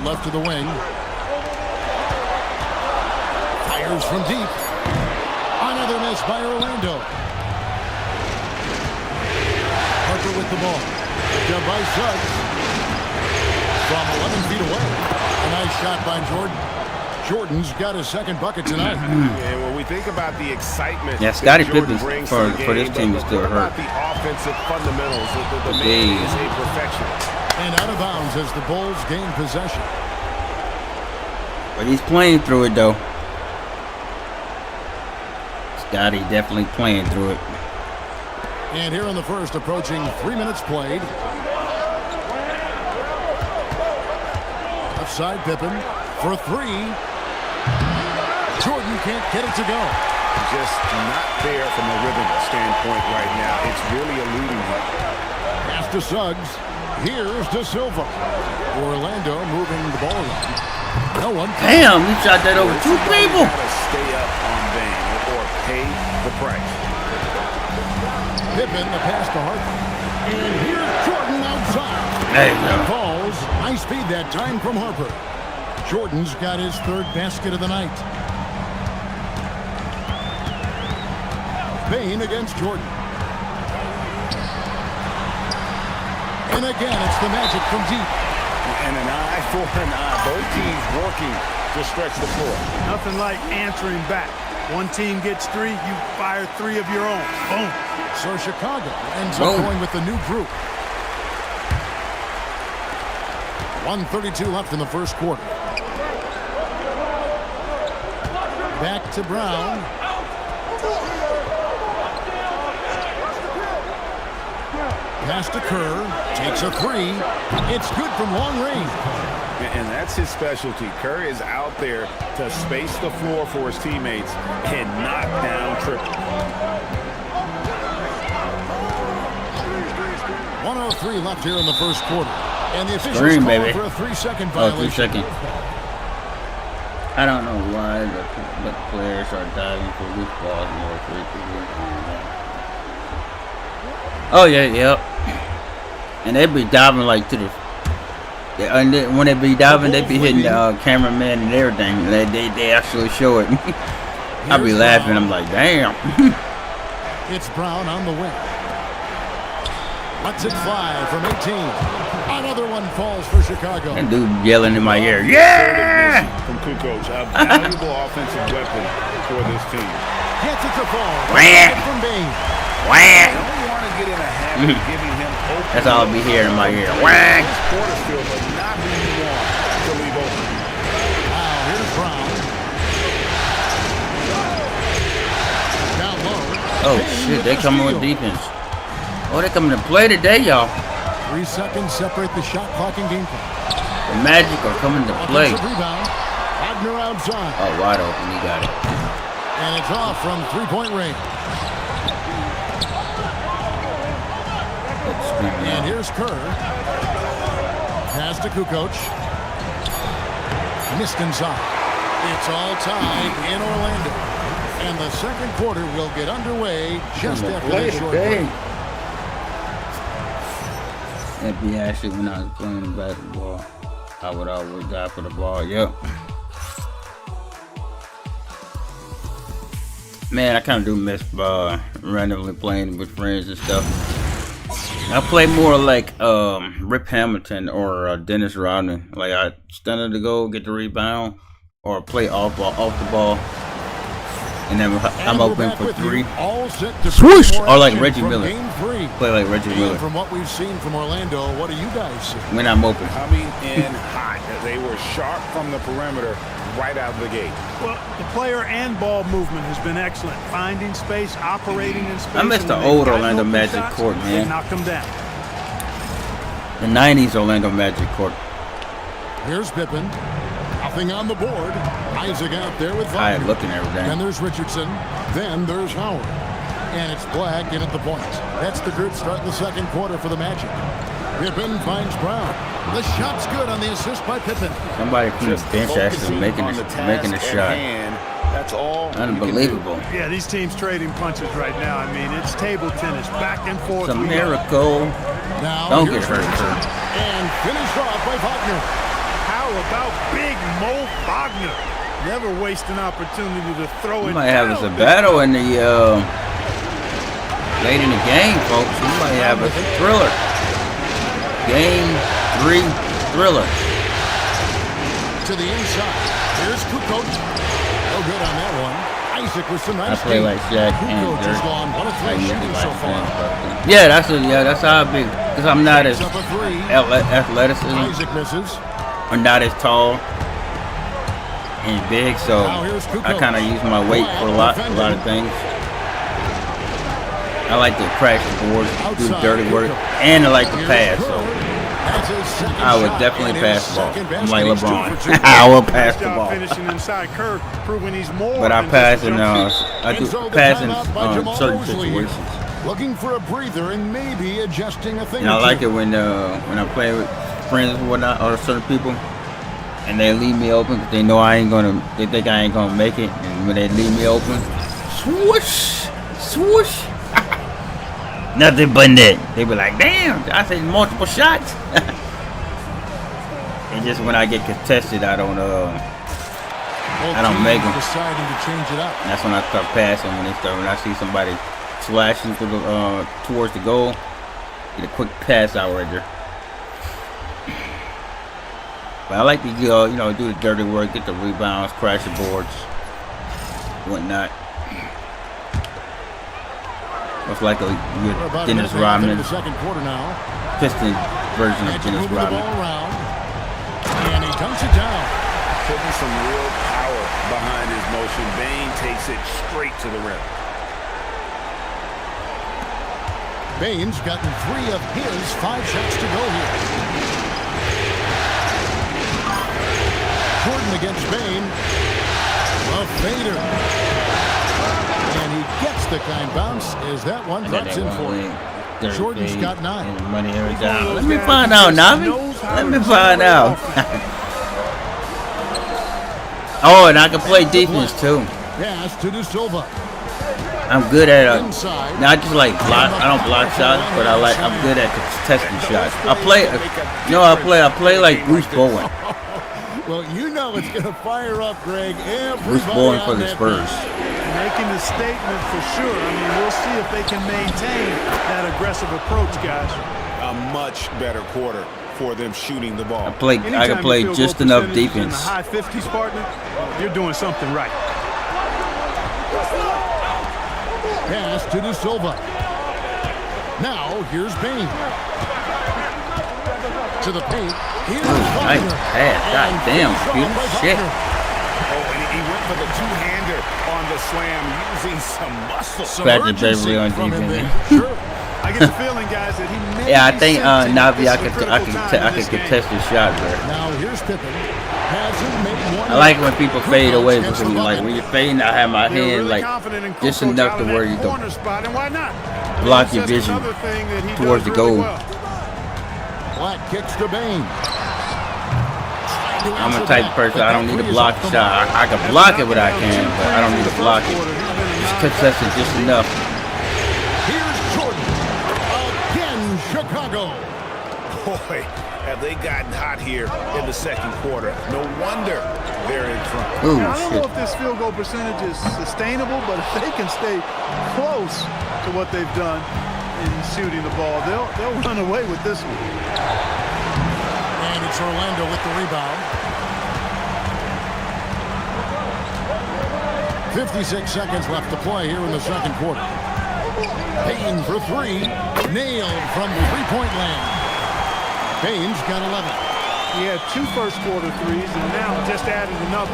left to the wing. Fires from deep. Another miss by Orlando. Harper with the ball. Down by Suggs. From 11 feet away. A nice shot by Jordan. Jordan's got his second bucket tonight. And when we think about the excitement, yeah, Scottie Pippen for this team is still hurt. The offensive fundamentals, the man is a perfectionist. And out of bounds as the Bulls gain possession. But he's playing through it though. Scottie definitely playing through it. And here in the first, approaching 3 minutes played. Left side Pippen for three. Jordan can't get it to go. Just not there from a rhythm standpoint right now. It's really eluding him. Pass to Suggs. Here's De Silva. Orlando moving the ball around. No one. Damn, he shot that over two people. Gotta stay up on Bane or pay the price. Pippen, the pass to Harper. And here's Jordan outside. There you go. Falls. High speed that time from Harper. Jordan's got his third basket of the night. Bane against Jordan. And again, it's the Magic from deep. And an eye for an eye. Both teams working to stretch the floor. Nothing like answering back. One team gets three, you fire three of your own. Boom. So Chicago ends up going with the new group. 1:32 left in the first quarter. Back to Brown. Pass to Kerr. Takes a three. It's good from long range. And that's his specialty. Kerr is out there to space the floor for his teammates and knock down triple. 1:03 left here in the first quarter. And the officials Green, call baby. for a 3-second Oh, violation. 3 seconds. I don't know why the players are diving for loose balls more frequently. Oh yeah, yep. And they be diving like to the. And when they be diving, they be hitting the cameraman and everything. They actually show it. I be laughing. I'm like, damn. It's Brown on the wing. Lets it fly from 18. Another one falls for Chicago. That dude yelling in my ear, yeah! From Kukoc, a valuable offensive weapon for this team. Gets it to fall. Wah! From Bane. Wah! Don't want to get in a habit of giving him open. That's all I'll be hearing in my ear. Wah! Porterfield, but not who you want to leave open. Now here's Brown. Down low. Oh shit, they coming with defense. Oh, they coming to play today, y'all. 3 seconds separate the shot clock and game clock. The Magic are coming to play. Offensive rebound. Wagner outside. Oh, wide open, he got it. And it's off from three-point range. And here's Kerr. Pass to Kukoc. Missed inside. It's all tied in Orlando. And the second quarter will get underway just after this short break. That'd be actually when I was playing basketball. I would always die for the ball, yep. Man, I kind of do miss randomly playing with friends and stuff. I play more like Rip Hamilton or Dennis Rodman. Like I stand up to go, get the rebound, or play off the ball. And then I'm open for three. Swoosh! Or like Reggie Miller. Play like Reggie Miller. From what we've seen from Orlando, what do you guys see? When I'm open. Coming in hot. They were sharp from the perimeter right out of the gate. Well, the player and ball movement has been excellent. Finding space, operating in space. I miss the old Orlando Magic court, man. They knock them down. The 90s Orlando Magic court. Here's Pippen. Nothing on the board. Isaac out there with I Wagner. am looking everything. Then there's Richardson. Then there's Howard. And it's Black in at the point. That's the group starting the second quarter for the Magic. Pippen finds Brown. The shot's good on the assist by Pippen. Somebody from the bench actually making a shot. That's all. Unbelievable. Yeah, these teams trading punches right now. I mean, it's table tennis, back and forth. It's a miracle. Now, don't get hurt. And finished off by Wagner. How How about Big Mo Wagner? Never waste an opportunity to throw We it might have us a down. battle in the late in the game, folks. We might have us a thriller. Game 3 thriller. To the inside. Here's Kukoc. No good on that one. Isaac with some I nice play deep. like Shaq and Kukoc has Dirk. gone 1 of 3 shooting so far. Yeah, that's how I be. Because I'm not as Up a 3. athleticism Isaac misses. or not as tall and big, so Now here's Kukoc. I kind of use my weight for a lot of things. I like to crash the boards, do dirty work, and I like to pass. So That's his second I would shot definitely and pass his the ball. second I'm best, like and he's 2 LeBron. for 2. I will pass Nice the job ball. finishing inside Kirk, proving he's more But I than pass just a in jump shooter. I do And so the pass in timeout by Jamal certain Mosley here. situations. Looking for a breather and maybe adjusting a thing And I or like two. it when I play with friends or whatnot or certain people, and they leave me open because they know they think I ain't gonna make it, and when they leave me open, swoosh, swoosh, nothing but net. They be like, damn, I said multiple shots. And just when I get contested, I don't make them. Deciding to change it up. And that's when I start passing. When I see somebody slashing towards the goal, get a quick pass out right there. But I like to do the dirty work, get the rebounds, crash the boards, whatnot. It's like a We're good about a Dennis minute and a half into Rodman, the second quarter now. Piston version of Magic Dennis moving the Rodman. ball around. And he dunks it down. Putting some real power behind his motion. Bane takes it straight to the rim. Bane's gotten 3 of his 5 shots to go here. Jordan against Bane. A fader. And he gets the kind bounce as that one drops in for him. Jordan's got 9. And money every time. Let me find out, Navi. Let me find out. Oh, and I can play defense too. Pass to De Silva. I'm good at Inside. not just like block. I don't block shots, but I'm good at contesting shots. I play like Bruce Bowen. Well, you know it's going to fire up, Greg. Bruce Bowen for the Spurs. Making a statement for sure. I mean, we'll see if they can maintain that aggressive approach, guys. A much better quarter for them shooting the ball. I can Anytime play your field just goal enough percentage is in defense. the high 50s, partner, you're doing something right. Pass to De Silva. Now, here's Bane. To the paint. Here's Nice Wagner. pass. God damn, dude. Shit. Oh, and he went for the two-hander on the slam using some muscle. Patrick Beverly on From him defense. there. Sure. I get the feeling, guys, that he may Yeah, I be think sensing that Navi, this I is a could critical time in this game. contest the shot better. Now, here's Pippen. Hasn't made one. I like when people fade Kukoc away gets from the me. Like bucket. when you're fading, I have my They're hand really like confident in just Kukoc enough out to of where that you don't corner spot, and why not? block That's your just vision another thing that he towards does the really goal. well. Black kicks to Bane. I'm a type of person. I don't need to block the shot. I can block it, but I can, but I don't need to block it. Just contest it just enough. Here's Jordan. Again, Chicago. Boy, have they gotten hot here in the second quarter. No wonder they're in front. Ooh, I don't shit. know if this field goal percentage is sustainable, but if they can stay close to what they've done in shooting the ball, they'll run away with this one. And it's Orlando with the rebound. 56 seconds left to play here in the second quarter. Payne for 3. Nailed from three-point land. Payne's got 11. He had 2 first quarter threes and now just added another.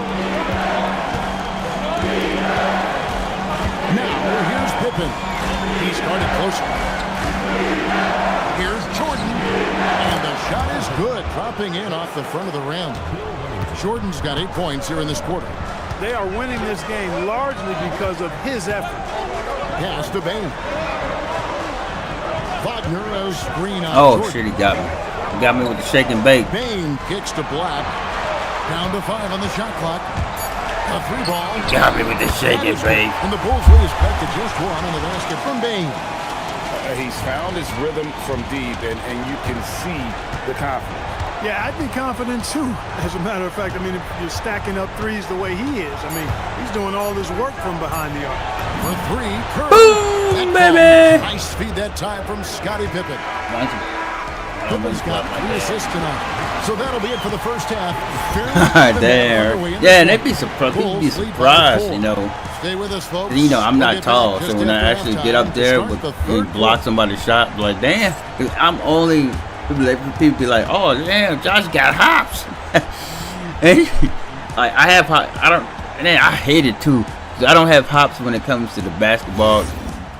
Now here's Pippen. He started closer. Here's Jordan. And the shot is good. Dropping in off the front of the rim. Jordan's got 8 points here in this quarter. They are winning this game largely because of his effort. Pass to Bane. Wagner as screen on Oh Jordan. shit, he got me. He got me with the shake and bake. Bane kicks to Black. Down to 5 on the shot clock. A 3 ball. Got me with the shake and bake. And the Bulls lead is cut to just 1 on the basket from Bane. Yeah, he's found his rhythm from deep, and you can see the confidence. Yeah, I'd be confident too. As a matter of fact, I mean, if you're stacking up threes the way he is, I mean, he's doing all this work from behind the arc. For three, Curry. Boom, baby! Nice feed that time from Scottie Pippen. Pippen's got 3 assists tonight. So that'll be it for the first half. There. Yeah, and they'd be surprised, you know. Stay with us, folks. You know, I'm not tall, so when I actually get up there and block somebody's shot, like, damn, I'm only. People be like, oh damn, Josh got hops. And like I hate it too. I don't have hops when it comes to the basketball,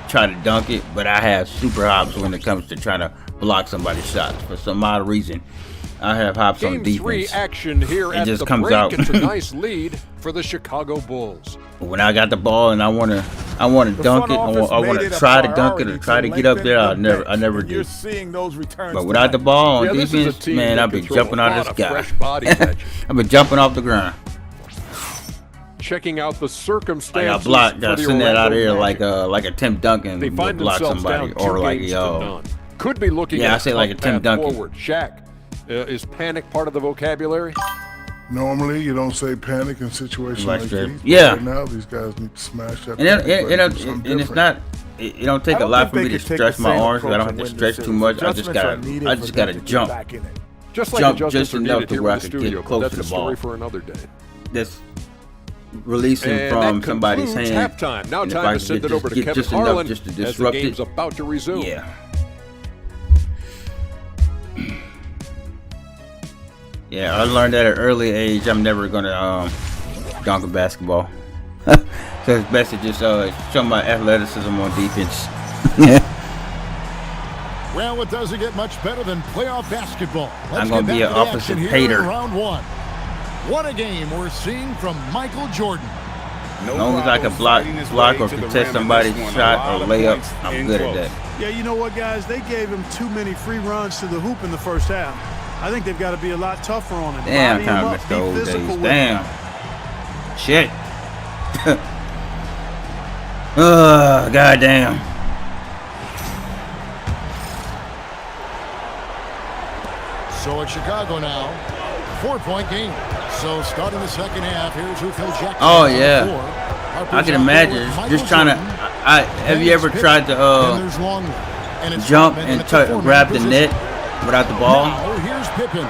try to dunk it, but I have super hops when it comes to trying to block somebody's shots. For some odd reason, I have hops on defense. Game 3 action here at the break. It's a nice lead for the Chicago Bulls. When I got the ball and I want to dunk it, I want to try to dunk it or try to get up there, I never do. But without the ball on defense, man, I've been jumping out of the sky. I've been jumping off the ground. Checking out the circumstances. I got blocked. I send that out here like a Tim Duncan would block somebody, or like could be looking. Yeah, I say like a Tim Duncan. Forward. Shaq, is panic part of the vocabulary? Normally, you don't say panic in situations like these. Yeah. Right now, these guys need to smash that. And it's not. It don't take a lot for me to stretch my arms, but I don't have to stretch too much. I just gotta jump. Jump just enough to where I can get close to the ball. For another day. That's releasing from somebody's hand. Halftime. Now time to send it over to Kevin Harlan just to disrupt it. About to resume. Yeah. Yeah, I learned at an early age I'm never gonna dunk a basketball. So it's best to just show my athleticism on defense. Well, it doesn't get much better than playoff basketball. I'm gonna be an opposite hater. Round 1. What a game we're seeing from Michael Jordan. As long as I can block or contest somebody's shot or layup, I'm good at that. Yeah, you know what, guys? They gave him too many free runs to the hoop in the first half. I think they've got to be a lot tougher on him. Damn, I kind of missed the old days. Damn. Shit. Goddamn. So it's Chicago now. 4-point game. So starting the second half, here's who Phil Jackson. Oh yeah. I can imagine just trying to. Have you ever tried to jump and grab the net without the ball? Here's Pippen.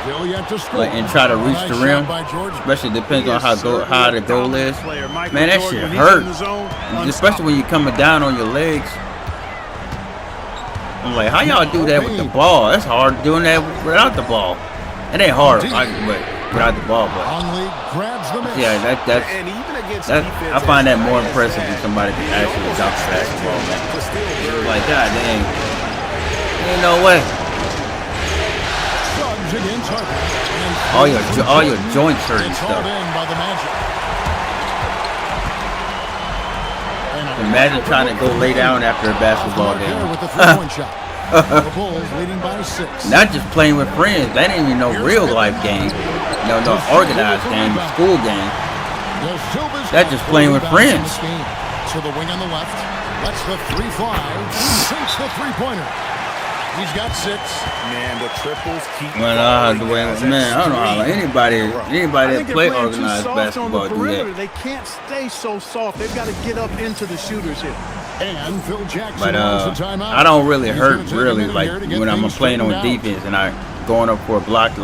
Still yet to score. And try to reach the rim, especially depends on how the goal is. Man, that shit hurts, especially when you're coming down on your legs. I'm like, how y'all do that with the ball? That's hard doing that without the ball. It ain't hard, but without the ball. But yeah, I find that more impressive when somebody can actually dunk the basketball. Man. Like, god dang, ain't no way. All your joints hurt and stuff. Imagine trying to go lay down after a basketball game. Not just playing with friends. That ain't even no real life game. No organized game, school game. That's just playing with friends. So the wing on the left lets the 3 fly. Sinks the 3-pointer. He's got 6. Man, the triples keep. Man, I don't know how anybody that play organized basketball do that. They can't stay so soft. They've got to get up into the shooters here. And Phil Jackson. But I don't really hurt like when I'm playing on defense and I going up for a block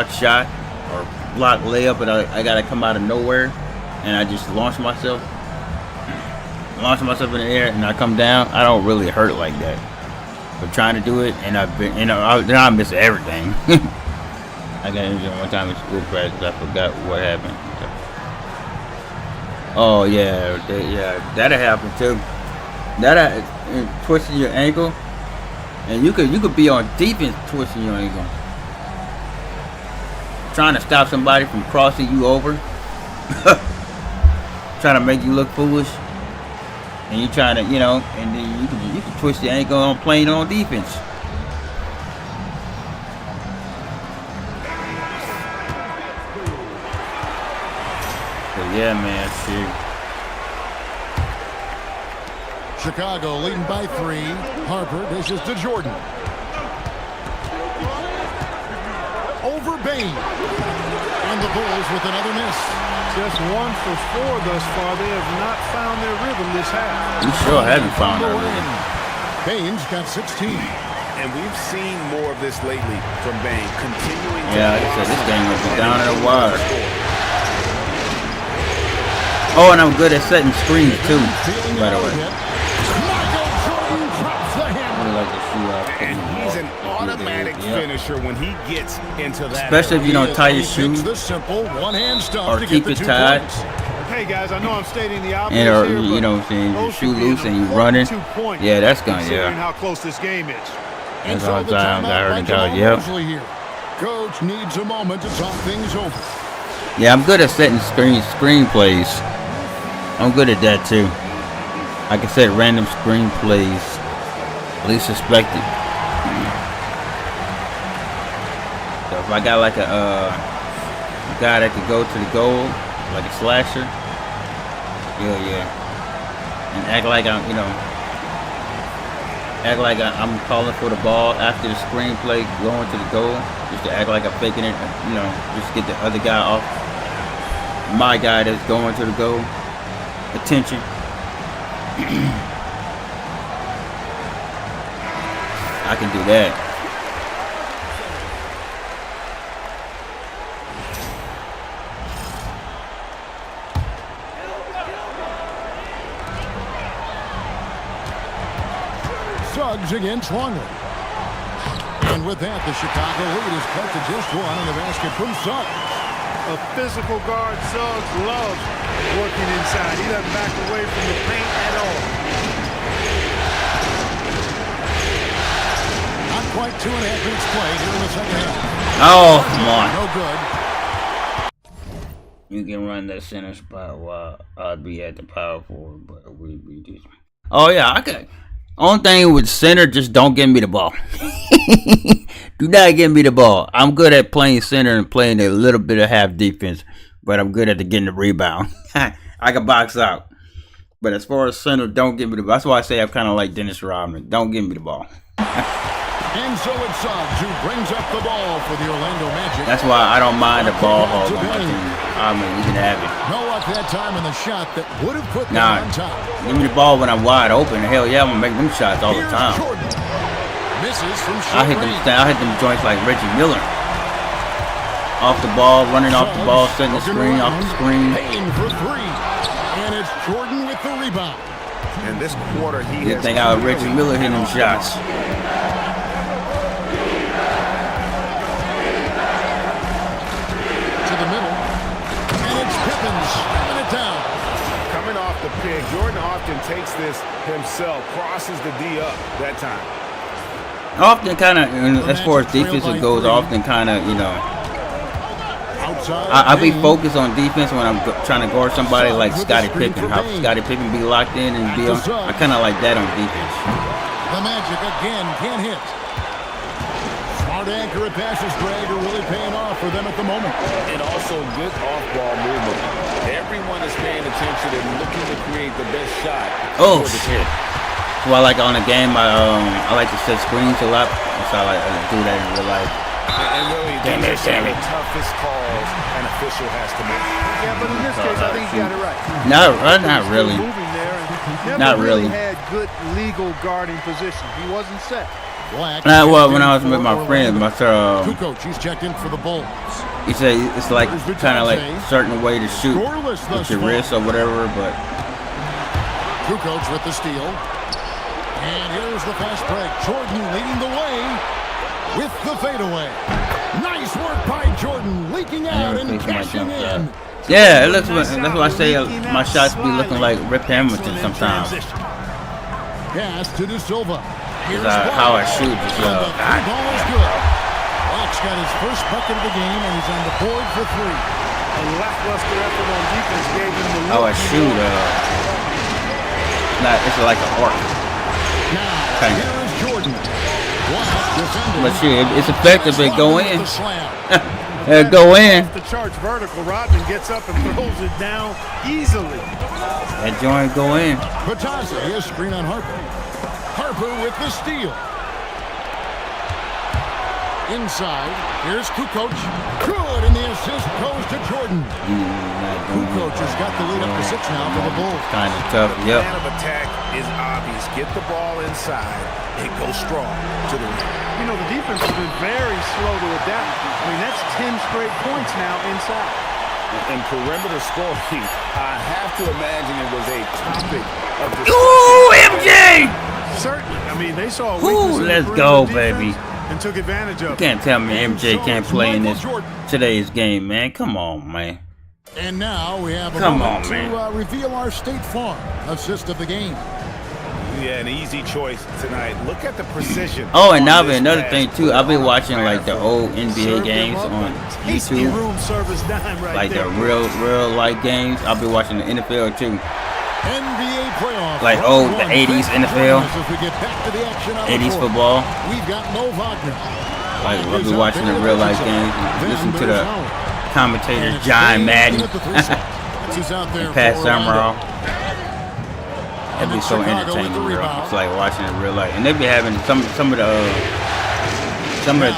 shot or block layup, and I gotta come out of nowhere and I just launch myself in the air and I come down. I don't really hurt like that. But trying to do it, and then I miss everything. I got injured one time in school practice. I forgot what happened. Oh yeah, that'll happen too. Twisting your ankle, and you could be on defense twisting your ankle, trying to stop somebody from crossing you over, trying to make you look foolish. And you trying to, and then you can twist your ankle on playing on defense. But yeah, man, Chicago leading by 3. Harper dishes to Jordan. Over Bain. And the Bulls with another miss. Just 1 for 4 thus far. They have not found their rhythm this half. We sure haven't found our rhythm. Bain's got 16. And we've seen more of this lately from Bain, continuing to... Yeah, like I said, this game will be down in the wire. Oh, and I'm good at setting screens too, by the way. And he's an automatic finisher when he gets into that. Especially if you don't tie your shoes or keep it tied. Hey guys, I know I'm stating the obvious And or here, you know what I'm saying, your shoe loose and you running. Yeah, that's gonna, yeah. How close this game is. That's all the time I heard it go, yep. Coach needs a moment to talk things over. Yeah, I'm good at setting screenplays. I'm good at that too. I can set random screenplays, least suspected. So if I got like a guy that could go to the goal, like a slasher, yeah, and act like I'm, you know, I'm calling for the ball after the screenplay going to the goal, just to act like I'm faking it, you know, just get the other guy off my guy that's going to the goal attention. I can do that. Suggs against Longley. And with that, the Chicago lead is cut to just 1 on the basket from Suggs. A physical guard, Suggs loves working inside. He doesn't back away from the paint at all. Not quite 2.5 minutes played here in the second half. Oh, come on. No good. You can run that center spot while I'd be at the power forward, but we just... Oh, yeah, I could. Only thing with center, just don't give me the ball. Do not give me the ball. I'm good at playing center and playing a little bit of half defense, but I'm good at getting the rebound. I can box out. But as far as center, don't give me the ball. That's why I say I'm kind of like Dennis Rodman. Don't give me the ball. And so it's Suggs who brings up the ball for the Orlando Magic. That's why I don't mind the ball hog on my team. I mean, you can have it. No luck that time in the shot that would have put them on top. Give me the ball when I'm wide open. Hell yeah, I'm gonna make them shots all the time. Misses from I hit them joints like Reggie Miller. Off the ball, running off the ball, setting the screen, off the screen. Payne for 3. And it's Jordan with the rebound. And this quarter, you think I was Reggie Miller hitting them shots. The pick. Jordan often takes this himself, crosses the D up that time. Often kind of, as far as defense goes, often kind of, you know, I be focused on defense when I'm trying to guard somebody like Scottie Pippen. How Scottie Pippen be locked in and be on, I kind of like that on defense. The Magic again can't hit. Smart accurate passes, Greg, are really paying off for them at the moment. And also good off-ball movement. Everyone is paying attention and looking to create the best shot. Oh shit! Well, like on the game, I like to set screens a lot, so I like to do that in real life. And really, these are the toughest calls an official has to make. Yeah, but in this case, I think you got it right. Not really. Moving there and not never really. Had good legal guarding position. He wasn't set. Well, when I was with my friend, Kukoc, he's checked in for the Bulls. He said it's like kind of like a certain way to shoot with your wrist or whatever, but. Kukoc with the steal. And here's the fast break. Jordan leading the way with the fadeaway. Nice work by Jordan, leaking out and cashing in. Yeah, it looks. That's why I say my shots be looking like Rip Hamilton sometimes. Pass to De Silva. How I shoot is the ball is good. Locke's got his first bucket of the game, and he's on the board for 3. A lackluster effort on defense gave him the how I shoot, it's like an arc. Now, here's Jordan. But shit, it's effective. It go in. Go in. Off the charts vertical. Rodman gets up and throws it down easily. That joint go in. Batasa, he has screen on Harper. Harper with the steal. Inside, here's Kukoc. Good, and the assist goes to Jordan. Kukoc has got the lead up to 6 now for the Bulls. Kind of tough, yep. The plan of attack is obvious. Get the ball inside and go strong to the rim. You know, the defense has been very slow to adapt. I mean, that's 10 straight points now inside. In perimeter scoring, I have to imagine it was a topic of discussion. Ooh, MJ! Certainly. I mean, they saw a weakness in the let's go, perimeter baby. defense and took advantage of it. You can't tell me MJ can't play in this today's game, man. Come on, man. And now we have a Come moment on, man. to reveal our State Farm assist of the game. Yeah, an easy choice tonight. Look at the precision. Oh, and now on this another pass. thing too. I've been watching like the old NBA games on Tasty YouTube, room service dime right like there. the real life games. I've been watching the NFL too, NBA playoffs. like old the '80s NFL, As we get back to the action on the '80s court. football. We've got Mo Wagner. Like I've been watching the real life games and listen to the commentators John Madden, and Pat Summerall. That'd be so entertaining, bro. It's like watching it in real life, and they be having some of the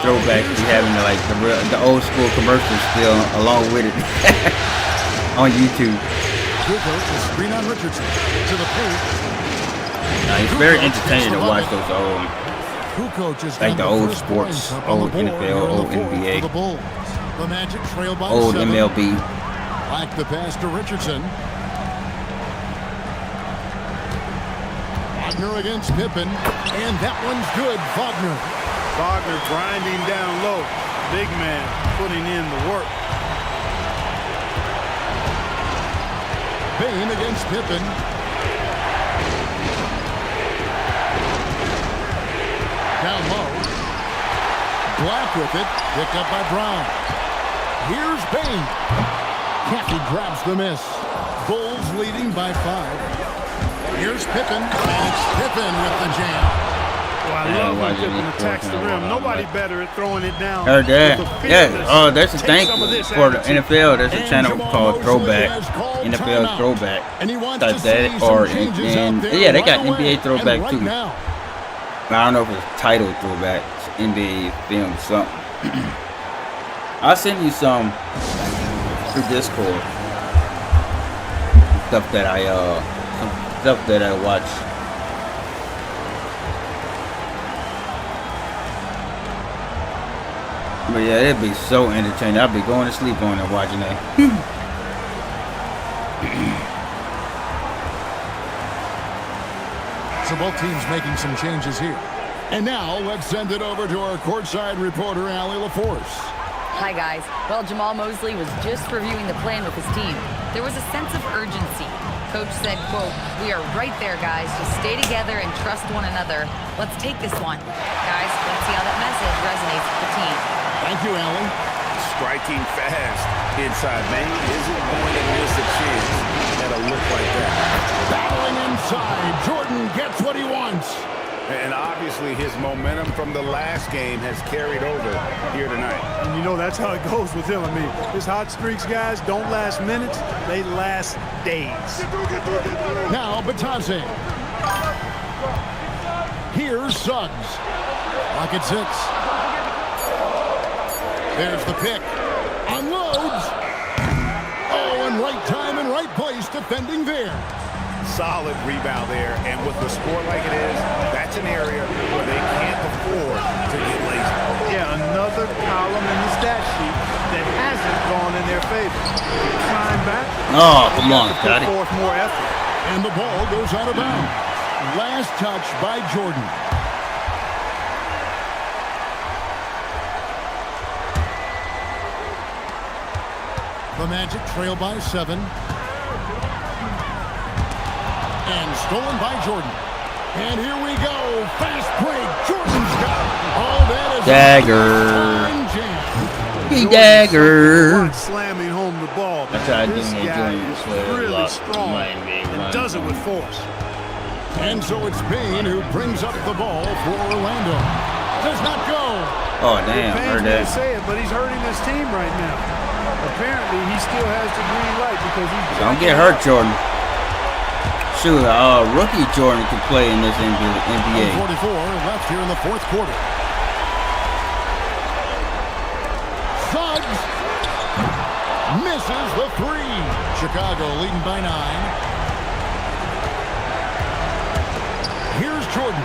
throwbacks be having the old school commercials still along with it on YouTube. Screen on Richardson to the paint. It's very entertaining to watch those old, like the old sports, old NFL, old NBA, The Magic trail by old 7. MLB. Like the pass to Richardson. Wagner against Pippen, and that one's good. Wagner grinding down low. Big man putting in the work. Payne against Pippen. Down low. Black with it. Picked up by Brown. Here's Payne. Cathy grabs the miss. Bulls leading by 5. Here's Pippen. And it's Pippen with the jam. Well, I love when Pippen attacks the rim. Nobody better at throwing it down. Heard that. Yeah. Oh, there's a thing Take some of this for the attitude. NFL. There's a channel called Throwback. NFL Throwback. Like that. Or and yeah, they got NBA Throwback too. I don't know if it's titled Throwback. It's NBA film something. I'll send you some through Discord. Stuff that I watch. But yeah, it'd be so entertaining. I'd be going to sleep on it watching that. So both teams making some changes here. And now let's send it over to our courtside reporter, Allie LaForce. Hi, guys. Well, Jamal Mosley was just reviewing the plan with his team. There was a sense of urgency. Coach said, quote, "We are right there, guys. Just stay together and trust one another. Let's take this one." Guys, let's see how that message resonates with the team. Thank you, Allie. Striking fast inside. Man isn't going to miss a chance at a look like that. Battling inside. Jordan gets what he wants. And obviously his momentum from the last game has carried over here tonight. And you know that's how it goes with him. I mean, his hot streaks, guys, don't last minutes. They last days. Now Batase. Here's Suggs. Clock at 6. There's the pick. Unloads. Oh, and right time and right place defending there. Solid rebound there, and with the score like it is, that's an area where they can't afford to get lazy. Yeah, another column in the stat sheet that hasn't gone in their favor. Climb back. Oh, come on, Put got it. forth more effort. And the ball goes out of bounds. Last touch by Jordan. The Magic trail by 7. And stolen by Jordan. And here we go. Fast break. Jordan's got it. Oh, that is Dagger. He Dagger. Slamming home the ball. That's how I do This my guy doing is this really lot. strong and does it with force. And so it's Payne who brings up the ball for Orlando. does not go. Oh, damn. It pains Heard me to that. say it, but he's hurting this team right now. Apparently, he still has the green light because he's... Don't get hurt, Jordan. Shoot, rookie Jordan can play in this NBA. 44 left here in the fourth quarter. Suggs misses the three. Chicago leading by 9. Here's Jordan.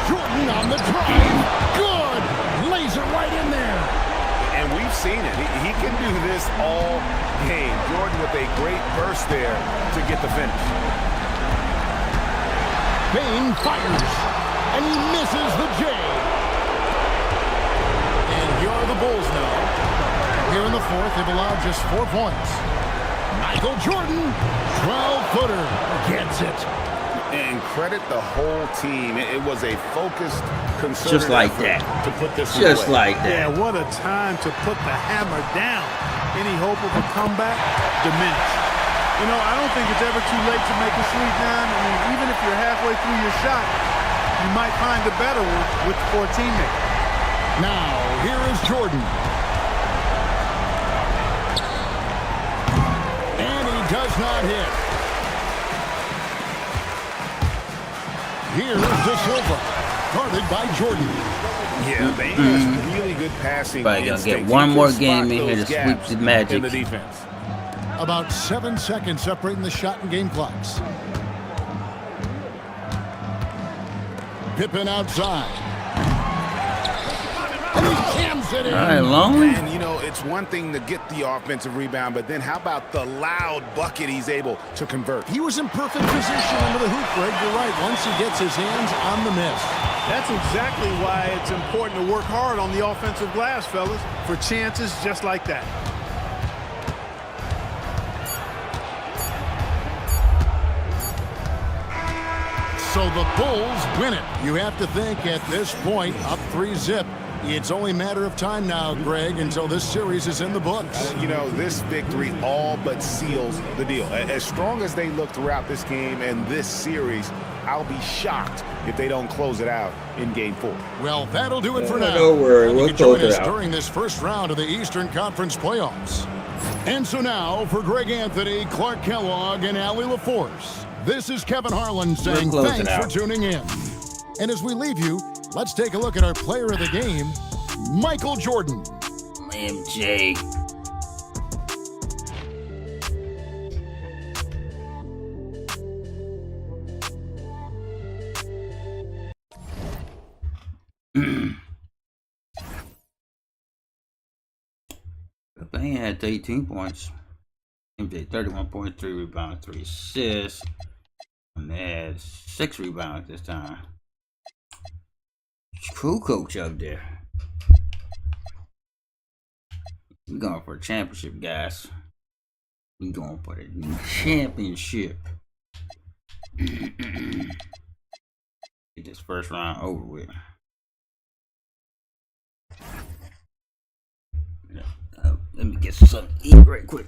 Jordan on the drive. Good. Lays it right in there. And we've seen it. He can do this all game. Jordan with a great burst there to get the finish. Bane fires. And he misses the J. And here are the Bulls now. Here in the fourth, they've allowed just 4 points. Michael Jordan, 12-footer, gets it. And credit the whole team. It was a focused, concerted Just like effort that. to put this Just away. like that. Yeah, what a time to put the hammer down. Any hope of a comeback diminished. You know, I don't think it's ever too late to make a sweet nine. I mean, even if you're halfway through your shot, you might find a better one for a teammate. Now, here is Jordan. And he does not hit. Here's De Silva, guarded by Jordan. Yeah, they has really good passing. But I gotta instinct. get one He more can game spot in here those to sweep gaps the Magic. in the defense. About 7 seconds separating the shot and game clocks. Pippen outside. And he jams it in. All right, Lonely. And, you know, it's one thing to get the offensive rebound, but then how about the loud bucket he's able to convert? He was in perfect position under the hoop, Greg. You're right. Once he gets his hands on the miss. That's exactly why it's important to work hard on the offensive glass, fellas, for chances just like that. So the Bulls win it. You have to think at this point, up 3-zip. It's only a matter of time now, Greg, until this series is in the books. You know, this victory all but seals the deal. As strong as they look throughout this game and this series, I'll be shocked if they don't close it out in Game 4. Well, that'll do it for now. Don't worry, And we'll you can join close us it out. during this first round of the Eastern Conference playoffs. And so now, for Greg Anthony, Clark Kellogg, and Allie LaForce, this is Kevin Harlan saying We'll close it thanks for out. tuning in. And as we leave you, let's take a look at our player of the game, Michael Jordan. MJ. Bane had 18 points. MJ 31.3 rebounds, 3 assists. And they had 6 rebounds this time. Cool coach up there. We're going for a championship, guys. We're going for the championship. Get this first round over with. Let me get something to eat right quick.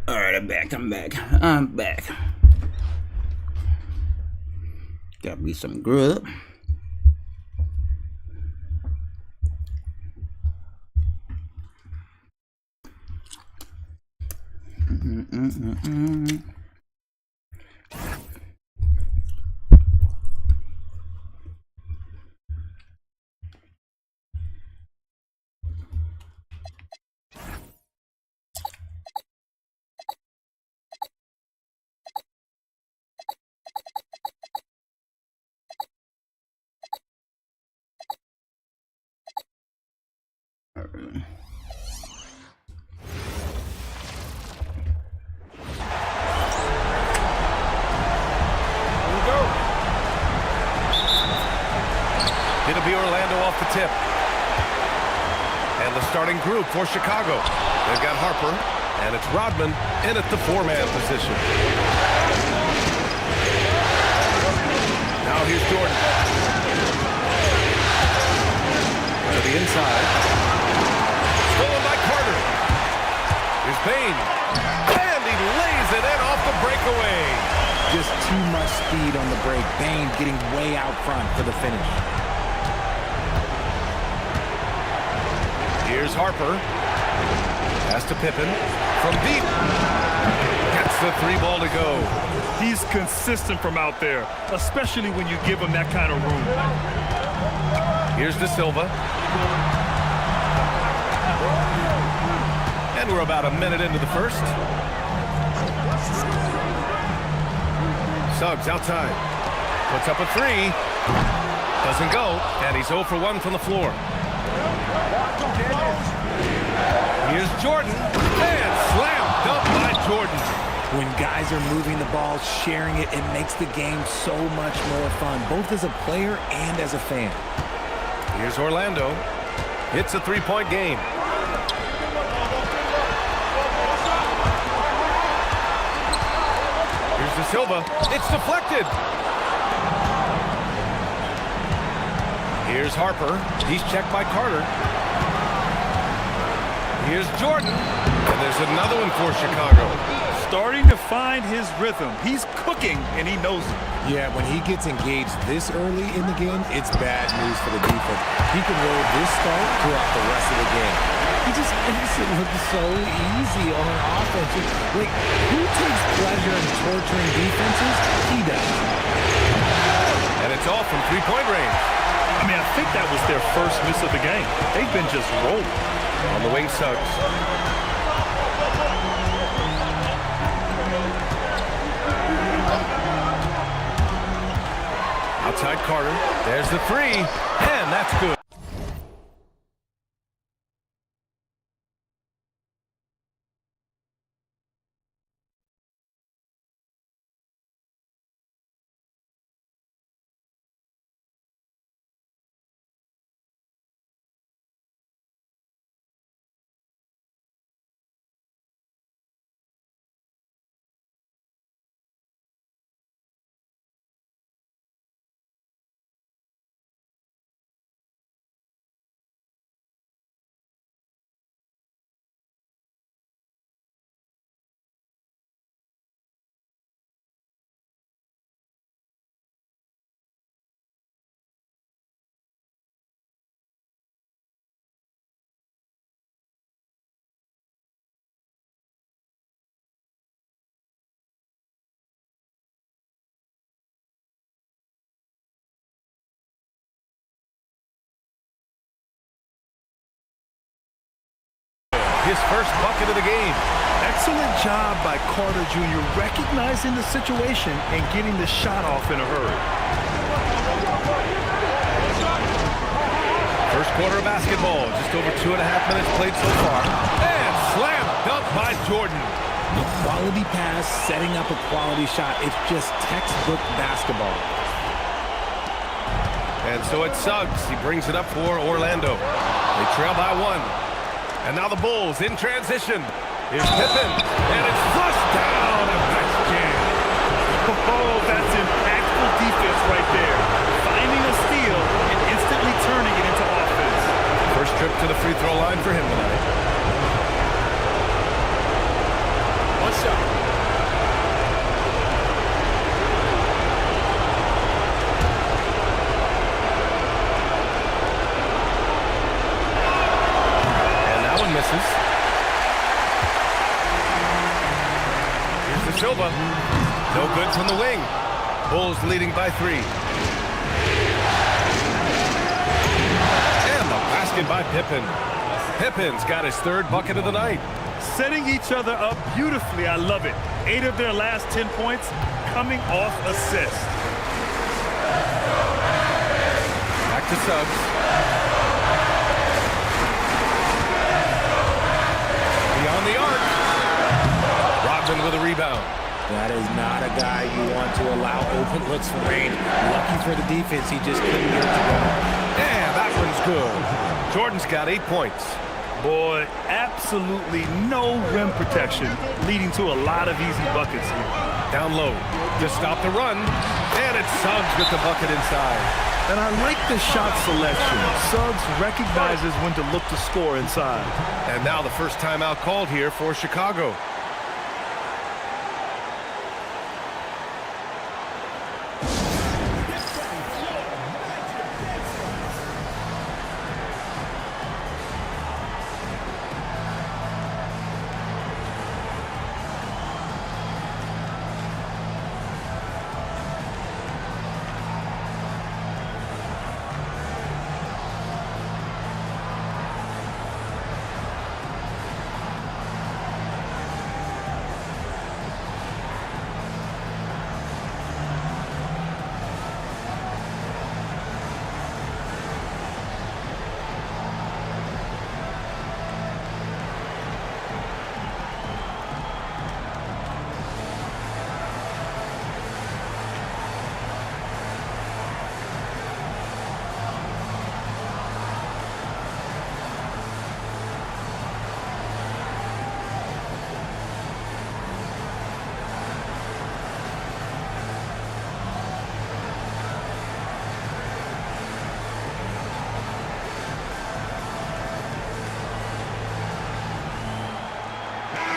Alright, I'm back. Got me some grub. It'll be Orlando off the tip. And the starting group for Chicago. They've got Harper, and it's Rodman in at the 4-man position. Now here's Jordan. To the inside. Stolen by Carter. Here's Bane. And he lays it in off the breakaway. Just too much speed on the break. Bane getting way out front for the finish. Here's Harper. Pass to Pippen. From deep. Gets the 3-ball to go. He's consistent from out there, especially when you give him that kind of room. Here's De Silva. And we're about a minute into the first. Suggs outside. Puts up a 3. Doesn't go. And he's 0 for 1 from the floor. Here's Jordan. And slam dunk by Jordan. When guys are moving the ball, sharing it, it makes the game so much more fun, both as a player and as a fan. Here's Orlando. It's a 3-point game. Here's De Silva. It's deflected. Here's Harper. He's checked by Carter. Here's Jordan. And there's another one for Chicago. Starting to find his rhythm. He's cooking, and he knows it. Yeah, when he gets engaged this early in the game, it's bad news for the defense. He can roll this start throughout the rest of the game. He just makes it look so easy on offense. Like, who takes pleasure in torturing defenses? He does. And it's all from 3-point range. I mean, I think that was their first miss of the game. They've been just rolling. On the wing, Suggs. Outside Carter. There's the 3. And that's good. His first bucket of the game. Excellent job by Carter Jr. recognizing the situation and getting the shot off in a hurry. First quarter of basketball. Just over 2.5 minutes played so far. And slam dunk by Jordan. A quality pass, setting up a quality shot. It's just textbook basketball. And so it's Suggs. He brings it up for Orlando. They trail by 1. And now the Bulls in transition. Here's Pippen. And it's flushed down. A nice jam. Oh, that's impactful defense right there. Finding a steal and instantly turning it into offense. First trip to the free throw line for him tonight. one shot. Misses. Here's the Silva. No good from the wing. Bulls leading by 3. And the basket by Pippen. Pippen's got his 3rd bucket of the night. Setting each other up beautifully. I love it. 8 of their last 10 points coming off assists. Back to Suggs. On the arc. Rodman with a rebound. That is not a guy you want to allow open looks for Rain. Lucky for the defense, he just couldn't get it to go. Yeah, that one's good. Jordan's got 8 points. Boy, absolutely no rim protection, leading to a lot of easy buckets here. Down low to stop the run, and it's Suggs with the bucket inside. And I like the shot selection. Suggs recognizes when to look to score inside. And now the first timeout called here for Chicago.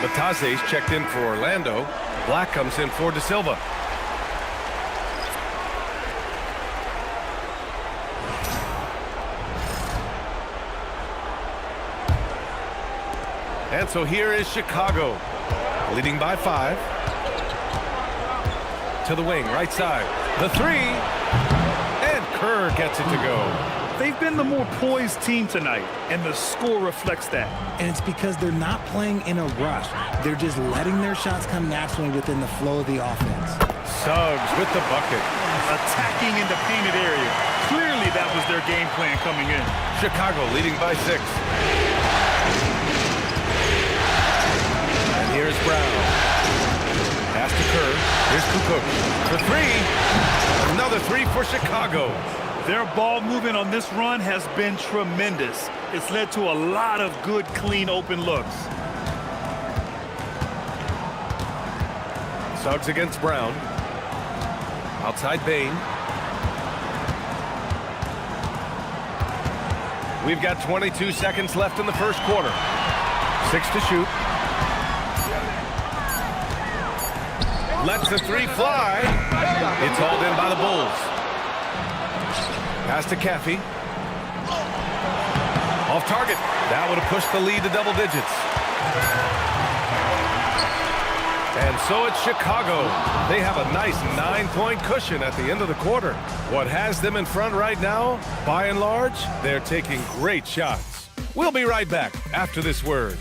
Batase's checked in for Orlando. Black comes in for De Silva. And so here is Chicago, leading by 5. To the wing, right side. The 3. And Kerr gets it to go. They've been the more poised team tonight, and the score reflects that. And it's because they're not playing in a rush. They're just letting their shots come naturally within the flow of the offense. Suggs with the bucket. Attacking in the painted area. Clearly that was their game plan coming in. Chicago leading by 6. And here's Brown. Pass to Kerr. Here's Kukoc. The 3. Another 3 for Chicago. Their ball movement on this run has been tremendous. It's led to a lot of good, clean, open looks. Suggs against Brown. Outside Bain. We've got 22 seconds left in the first quarter. 6 to shoot. Lets the 3 fly. It's hauled in by the Bulls. Pass to Caffey. Off target. That would have pushed the lead to double digits. And so it's Chicago. They have a nice 9-point cushion at the end of the quarter. What has them in front right now, by and large, they're taking great shots. We'll be right back after this word.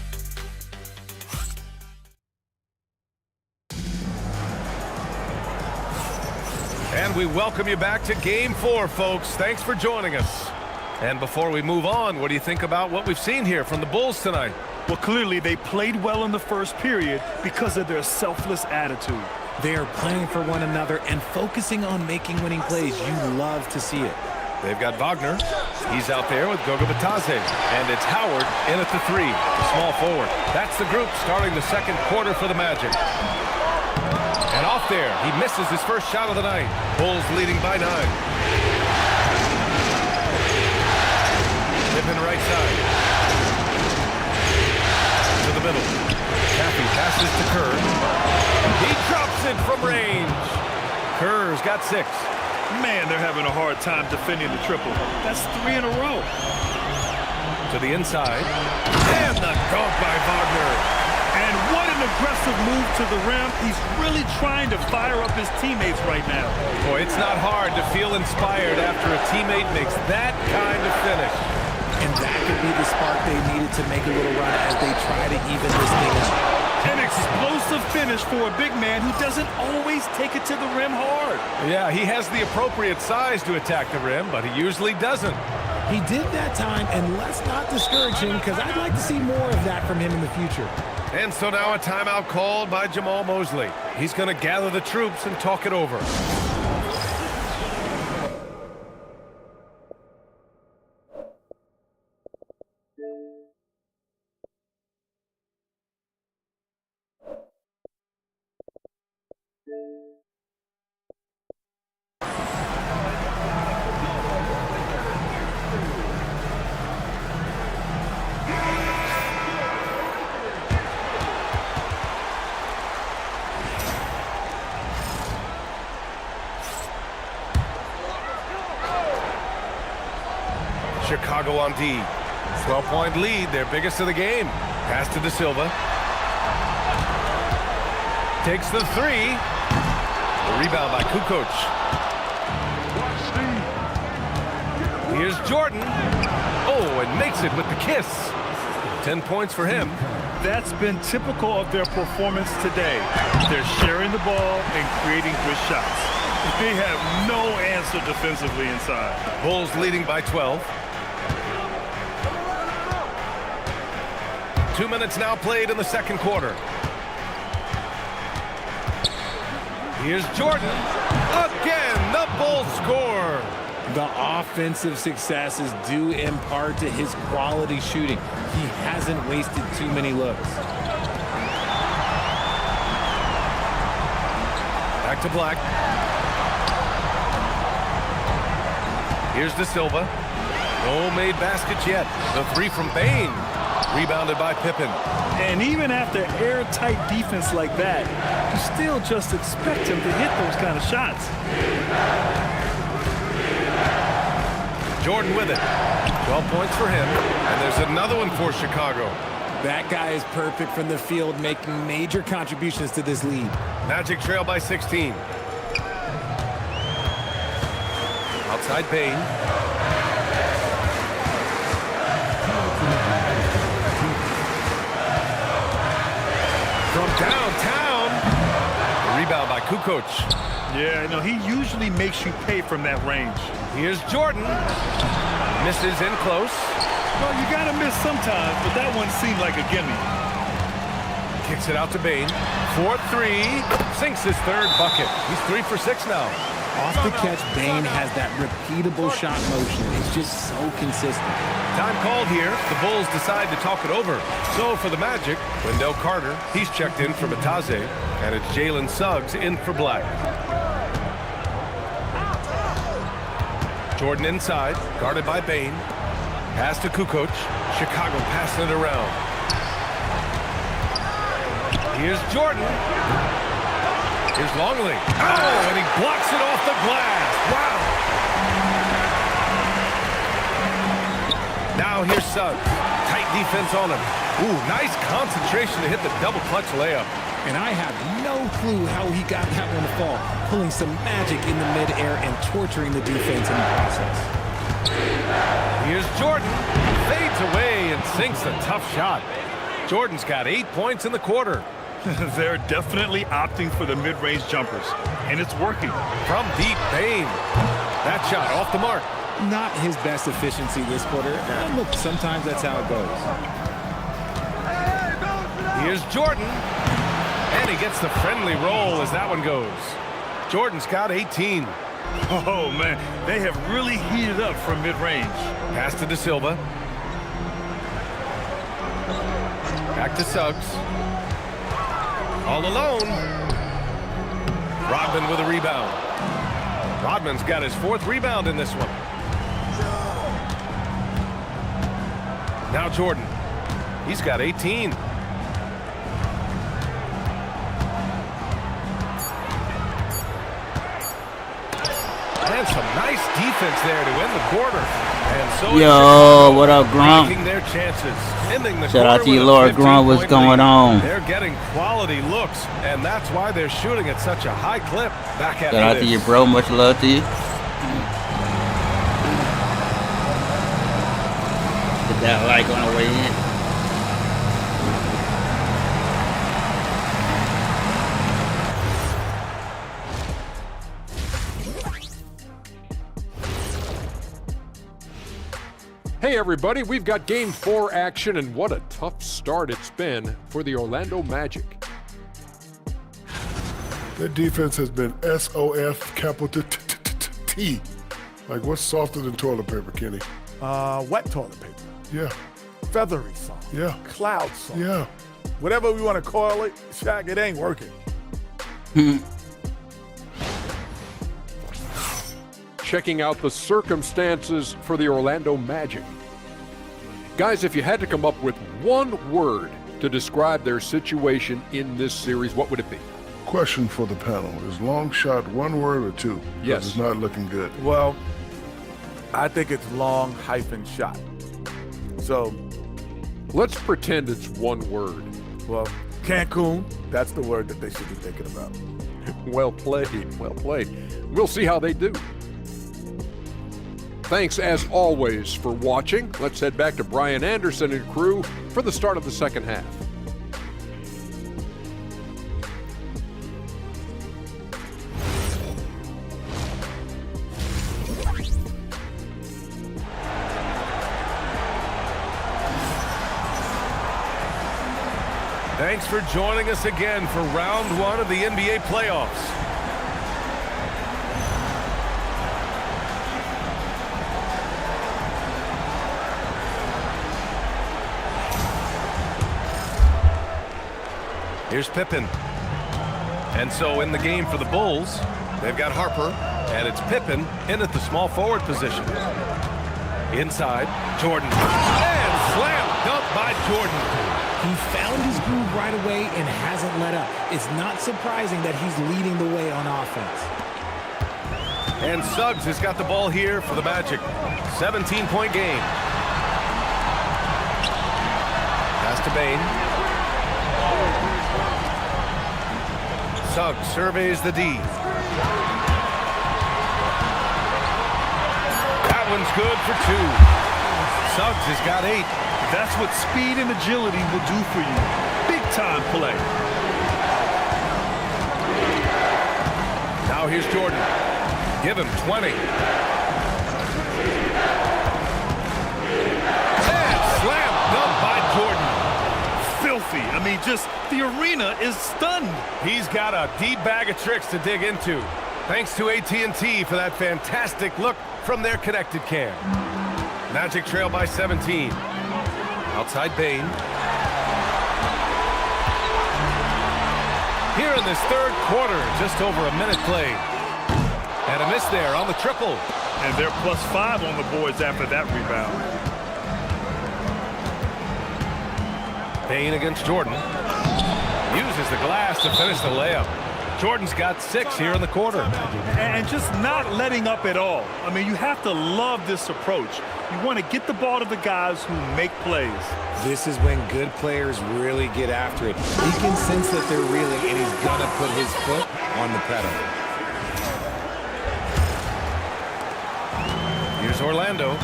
And we welcome you back to Game 4, folks. Thanks for joining us. And before we move on, what do you think about what we've seen here from the Bulls tonight? Well, clearly they played well in the first period because of their selfless attitude. They are playing for one another and focusing on making winning plays. You love to see it. They've got Wagner. He's out there with Goga Bitadze. And it's Howard in at the 3, the small forward. That's the group starting the second quarter for the Magic. And off there, he misses his first shot of the night. Bulls leading by 9. Pippen right side. To the middle. Caffey passes to Kerr. got 6. Man, they're having a hard time defending the triple. That's 3 in a row. To the inside. And the dunk by Wagner. And what an aggressive move to the rim. He's really trying to fire up his teammates right now. Boy, it's not hard to feel inspired after a teammate makes that kind of finish. And that could be the spark they needed to make a little run as they try to even this thing up. An explosive finish for a big man who doesn't always take it to the rim hard. Yeah, he has the appropriate size to attack the rim, but he usually doesn't. He did that time, and let's not discourage him because I'd like to see more of that from him in the future. And so now a timeout called by Jamahl Mosley. He's going to gather the troops and talk it over. Chicago on D. 12-point lead, their biggest of the game. Pass to De Silva. Takes the 3. The rebound by Kukoc. Here's Jordan. Oh, and makes it with the kiss. 10 points for him. That's been typical of their performance today. They're sharing the ball and creating good shots. They have no answer defensively inside. Bulls leading by 12. 2 minutes now played in the second quarter. Here's Jordan. Again, the Bulls score. The offensive success is due in part to his quality shooting. He hasn't wasted too many looks. Back to Black. Here's De Silva. No made baskets yet. The 3 from Bane. Rebounded by Pippen. And even after airtight defense like that, you still just expect him to hit those kind of shots. Jordan with it. 12 points for him. And there's another one for Chicago. That guy is perfect from the field, making major contributions to this lead. Magic trail by 16. Outside Bane. From downtown. Rebound by Kukoc. Yeah, no, he usually makes you pay from that range. Here's Jordan. Misses in close. Well, you got to miss sometimes, but that one seemed like a gimme. Kicks it out to Bane. 4-3. Sinks his 3rd bucket. He's 3 for 6 now. Off the catch, Bane has that repeatable shot motion. It's just so consistent. Time called here. The Bulls decide to talk it over. So for the Magic, Wendell Carter, he's checked in for Matase, and it's Jalen Suggs in for Black. Jordan inside, guarded by Bane. Pass to Kukoc. Chicago passing it around. Here's Jordan. Here's Longley. Oh, and he blocks it off the glass. Wow. Now here's Suggs. Tight defense on him. Ooh, nice concentration to hit the double clutch layup. And I have no clue how he got that one to fall, pulling some magic in the midair and torturing the defense in the process. Here's Jordan. Fades away and sinks a tough shot. Jordan's got 8 points in the quarter. They're definitely opting for the mid-range jumpers, and it's working. From deep, Bane. That shot off the mark. Not his best efficiency this quarter. And look, sometimes that's how it goes. Here's Jordan. And he gets the friendly roll as that one goes. Jordan's got 18. Oh, man, they have really heated up from mid-range. Pass to De Silva. Back to Suggs. All alone. Rodman with a rebound. Rodman's got his 4th rebound in this one. Now Jordan. He's got 18. And some nice defense there to end the quarter. And so yo, what up, Gronk? taking their chances, ending the Shout out quarter to you, with a Lord Gronk. What's 15-point going lead. on? They're getting quality looks, and that's why they're shooting at such a high clip. Back at Shout out to you, bro. Much love to you. Hit that like on the way in. Hey everybody, we've got Game 4 action, and what a tough start it's been for the Orlando Magic. Their defense has been SOF capital T. Like, what's softer than toilet paper, Kenny? Wet toilet paper. Yeah. Feathery soft. Yeah. Cloud soft. Yeah. Whatever we want to call it, Shaq, it ain't working. Checking out the circumstances for the Orlando Magic. Guys, if you had to come up with one word to describe their situation in this series, what would it be? Question for the panel. Is long shot one word or two? 'Cause Yes. It's not looking good. Well, I think it's long hyphen shot. So, let's pretend it's one word. Well, Cancun, that's the word that they should be thinking about. Well played, well played. We'll see how they do. Thanks, as always, for watching. Let's head back to Brian Anderson and crew for the start of the second half. Thanks for joining us again for round one of the NBA playoffs. Here's Pippen. And so in the game for the Bulls, they've got Harper, and it's Pippen in at the small forward position. Inside, Jordan. And slam dunk by Jordan. He found his groove right away and hasn't let up. It's not surprising that he's leading the way on offense. And Suggs has got the ball here for the Magic. 17-point game. Pass to Bane. Suggs surveys the D. That one's good for two. Suggs has got 8. That's what speed and agility will do for you. Big time play. Now here's Jordan. Give him 20. And slam dunk by Jordan. Filthy. I mean, just the arena is stunned. He's got a deep bag of tricks to dig into. Thanks to AT&T for that fantastic look from their connected cam. Magic trail by 17. Outside Bane. Here in this third quarter, just over a minute played. And a miss there on the triple. And they're +5 on the boards after that rebound. Bane against Jordan. Uses the glass to finish the layup. Jordan's got 6 here in the quarter. And just not letting up at all. I mean, you have to love this approach. You want to get the ball to the guys who make plays. This is when good players really get after it. He can sense that they're reeling, and he's going to put his foot on the pedal. Here's Orlando,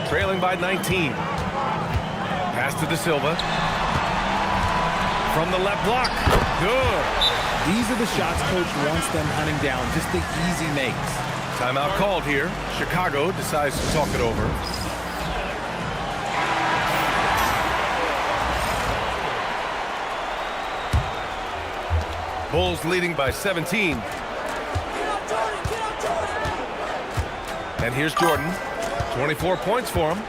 trailing by 19. Pass to De Silva. From the left block. Good. These are the shots coach wants them hunting down, just the easy makes. Timeout called here. Chicago decides to talk it over. Bulls leading by 17. And here's Jordan. 24 points for him.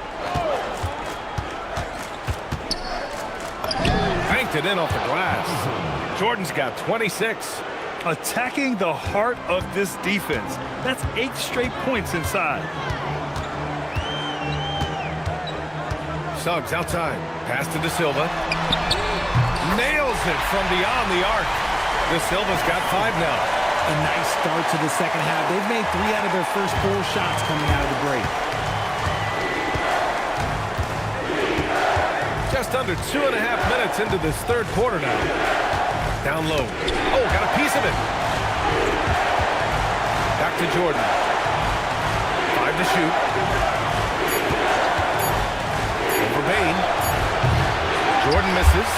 Banked it in off the glass. Jordan's got 26. Attacking the heart of this defense. That's 8 straight points inside. Suggs outside. Pass to De Silva. Nails it from beyond the arc. De Silva's got 5 now. a nice start to the second half. They've made 3 out of their first 4 shots coming out of the break. Just under 2.5 minutes into this third quarter now. Down low. Oh, got a piece of it. Back to Jordan. 5 to shoot. Over Bane. Jordan misses.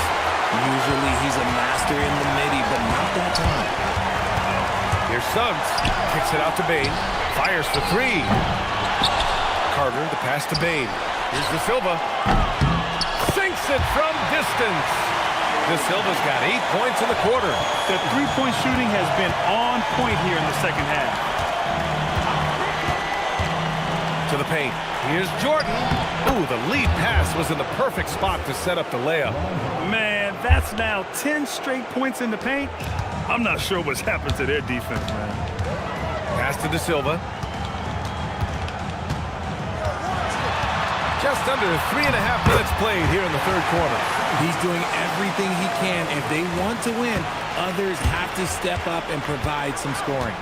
Usually he's a master in the midi, but not that time. Here's Suggs. Kicks it out to Bane. Fires for 3. Carter, the pass to Bane. Here's De Silva. Sinks it from distance. De Silva's got 8 points in the quarter. The three-point shooting has been on point here in the second half. To the paint. Here's Jordan. Ooh, the lead pass was in the perfect spot to set up the layup. Man, that's now 10 straight points in the paint. I'm not sure what's happened to their defense, man. Pass to De Silva. Just under 3.5 minutes played here in the third quarter. He's doing everything he can. If they want to win, others have to step up and provide some scoring.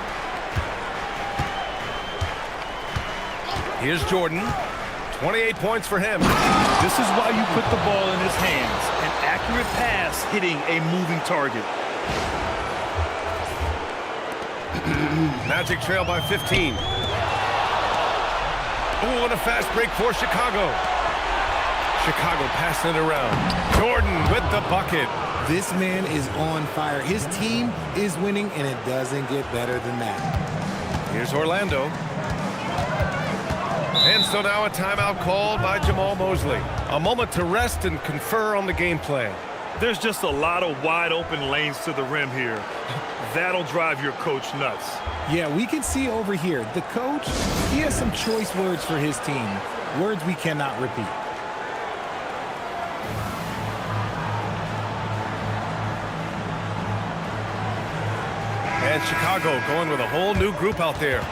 Here's Jordan. 28 points for him. This is why you put the ball in his hands. An accurate pass hitting a moving target. Magic trail by 15. Oh, and a fast break for Chicago. Chicago passing it around. Jordan with the bucket. This man is on fire. His team is winning, and it doesn't get better than that. Here's Orlando. And so now a timeout called by Jamahl Mosley. A moment to rest and confer on the game plan. There's just a lot of wide open lanes to the rim here. That'll drive your coach nuts. Yeah, we can see over here, the coach, he has some choice words for his team. Words we cannot repeat. And Chicago going with a whole new group out there.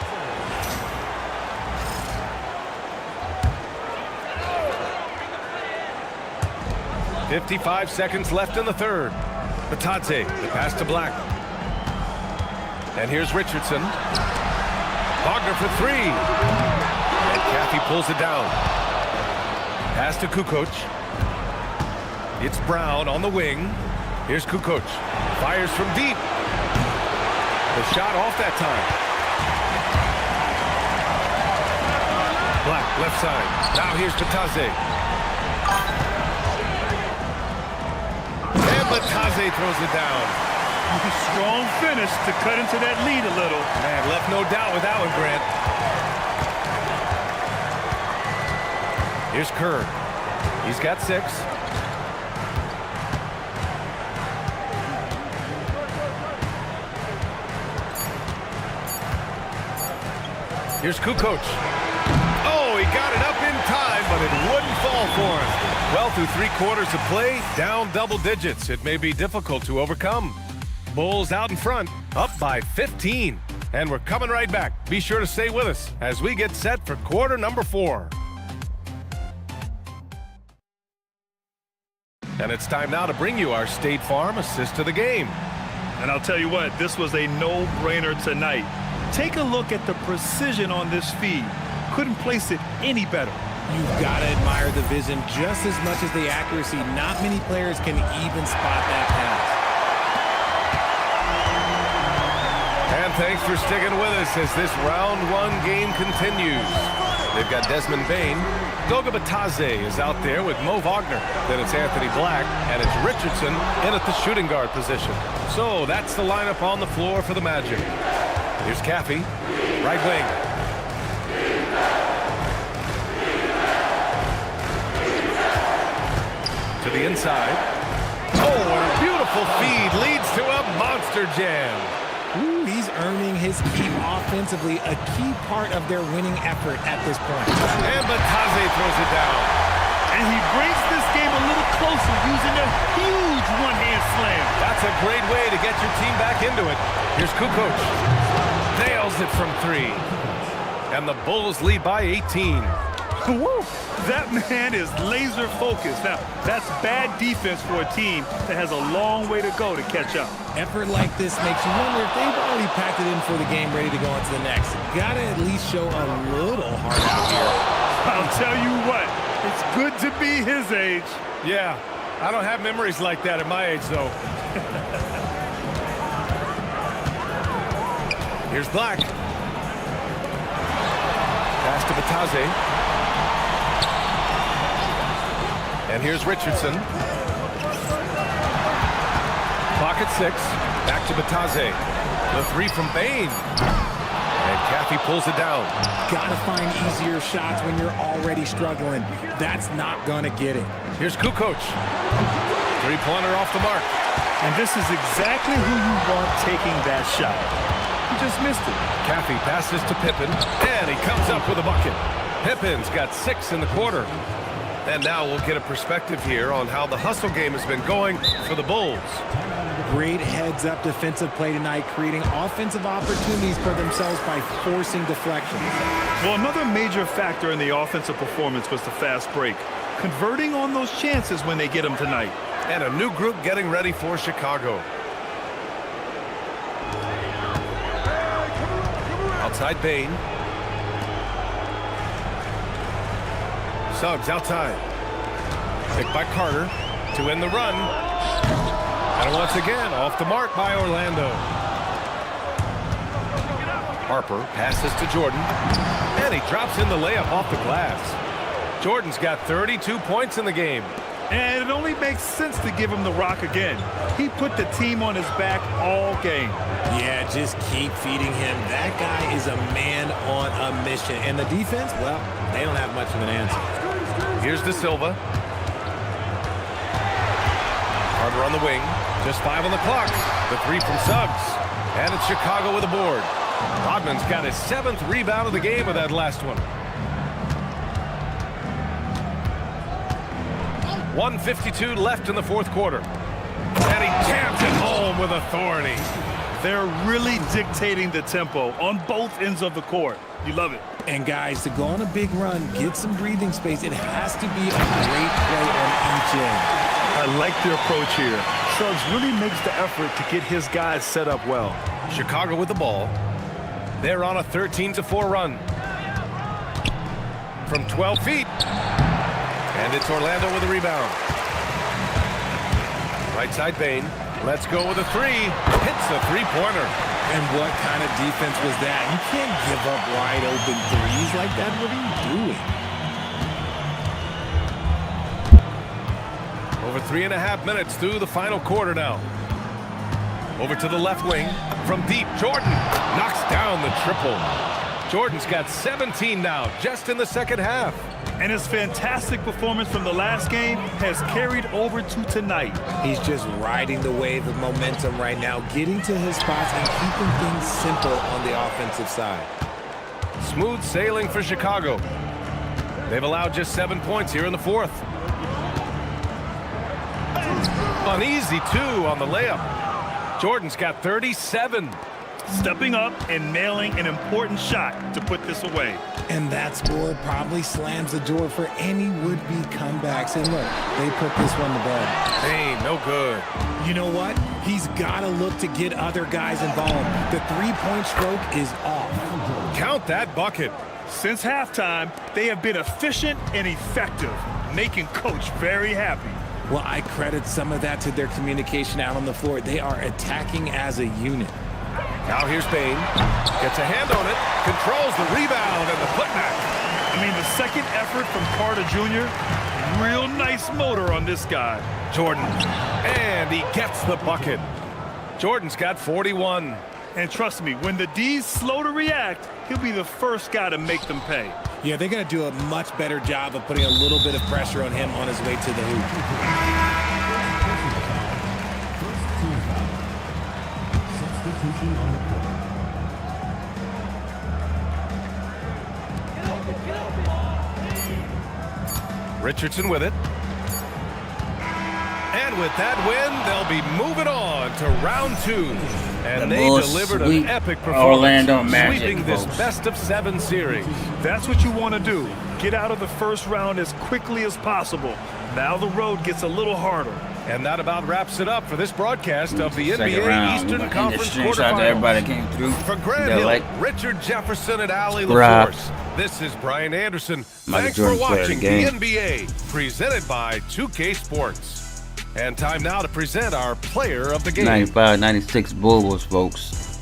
.55 seconds left in the third. Batadze, the pass to Black. And here's Richardson. Wagner for 3. And Cathy pulls it down. Pass to Kukoc. It's Brown on the wing. Here's Kukoc. Fires from deep. The shot off that time. Black, left side. Now here's Batadze. And Batadze throws it down. Strong finish to cut into that lead a little. Man, left no doubt with that one, Grant. Here's Kerr. He's got 6. Here's Kukoc. Oh, he got it up in time, but it wouldn't fall for him. Well, through 3 quarters of play, down double digits. It may be difficult to overcome. Bulls out in front, up by 15. And we're coming right back. Be sure to stay with us as we get set for quarter number 4. And it's time now to bring you our State Farm assist of the game. And I'll tell you what, this was a no-brainer tonight. Take a look at the precision on this feed. Couldn't place it any better. You've got to admire the vision just as much as the accuracy. Not many players can even spot that pass. And thanks for sticking with us as this round 1 game continues. They've got Desmond Bane. Goga Batadze is out there with Mo Wagner. Then it's Anthony Black, and it's Richardson in at the shooting guard position. So that's the lineup on the floor for the Magic. Here's Cathy, right wing. To the inside. Oh, and a beautiful feed leads to a monster jam. Ooh, he's earning his keep offensively, a key part of their winning effort at this point. And Batadze throws it down. And he brings this game a little closer using a huge one-hand slam. That's a great way to get your team back into it. Here's Kukoc. Nails it from 3. And the Bulls lead by 18. Woo! That man is laser focused. Now, that's bad defense for a team that has a long way to go to catch up. Effort like this makes you wonder if they've already packed it in for the game, ready to go on to the next. Gotta at least show a little heart out here. I'll tell you what, it's good to be his age. Yeah, I don't have memories like that at my age, though. Here's Black. Pass to Batase. And here's Richardson. Clock at 6. Back to Batase. The 3 from Bain. And Caffey pulls it down. Gotta find easier shots when you're already struggling. That's not gonna get it. Here's Kukoc. 3-pointer off the mark. And this is exactly who you want taking that shot. He just missed it. Caffey passes to Pippen, and he comes up with a bucket. Pippen's got 6 in the quarter. And now we'll get a perspective here on how the hustle game has been going for the Bulls. Great heads-up defensive play tonight, creating offensive opportunities for themselves by forcing deflections. Well, another major factor in the offensive performance was the fast break. Converting on those chances when they get them tonight. And a new group getting ready for Chicago. Outside Bain. Suggs outside. Picked by Carter to end the run. And once again, off the mark by Orlando. Harper passes to Jordan. And he drops in the layup off the glass. Jordan's got 32 points in the game. And it only makes sense to give him the rock again. He put the team on his back all game. Yeah, just keep feeding him. That guy is a man on a mission. And the defense, well, they don't have much of an answer. Here's De Silva. Carter on the wing. Just 5 on the clock. The 3 from Suggs. And it's Chicago with a board. Rodman's got his 7th rebound of the game with that last one. 1:52 left in the 4th quarter. And he jams it home with authority. They're really dictating the tempo on both ends of the court. You love it. And guys, to go on a big run, get some breathing space, it has to be a great play on each end. I like the approach here. Suggs really makes the effort to get his guys set up well. Chicago with the ball. They're on a 13-4 run. From 12 feet. And it's Orlando with a rebound. Right side Bain. Let's go with a 3. Hits the 3-pointer. And what kind of defense was that? You can't give up wide open threes like that. What are you doing? Over 3.5 minutes through the final quarter now. Over to the left wing. From deep, Jordan knocks down the triple. Jordan's got 17 now, just in the second half. And his fantastic performance from the last game has carried over to tonight. He's just riding the wave of momentum right now, getting to his spots and keeping things simple on the offensive side. Smooth sailing for Chicago. They've allowed just 7 points here in the 4th. An easy 2 on the layup. Jordan's got 37. Stepping up and nailing an important shot to put this away. And that score probably slams the door for any would-be comebacks. And look, they put this one to bed. Hey, no good. You know what? He's got to look to get other guys involved. The 3-point stroke is off. Count that bucket. Since halftime, they have been efficient and effective, making Coach very happy. Well, I credit some of that to their communication out on the floor. They are attacking as a unit. Now here's Bain. Gets a hand on it. Controls the rebound and the putback. I mean, the second effort from Carter Jr., real nice motor on this guy. Jordan. And he gets the bucket. Jordan's got 41. And trust me, when the D's slow to react, he'll be the first guy to make them pay. Yeah, they're going to do a much better job of putting a little bit of pressure on him on his way to the hoop. Richardson with it. And And with that win, they'll be moving on to round 2. And they Bull delivered sweep an epic Orlando performance, Magic, sweeping this folks. best-of-7 series. That's what you want to do. Get out of the first round as quickly as possible. Now the road gets a little harder. And that about wraps it up for this broadcast of the Second NBA round. Eastern Conference Shout out to everybody that quarterfinals. came through. For Grant They're Hill, like, Richard Jefferson, and Ali subscribe. LaForce, this is Brian Anderson. Michael Thanks Jordan for player of watching the the game. NBA, presented by 2K Sports. And time now to present our player of the game. 95-96 Bulls, folks.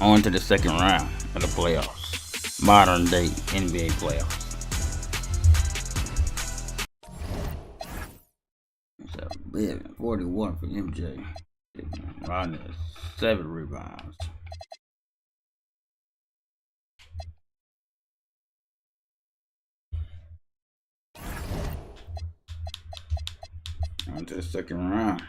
On to the second round of the playoffs. Modern day NBA playoffs. It's a big 41 for MJ. Rodney, 7 rebounds. On to the second round.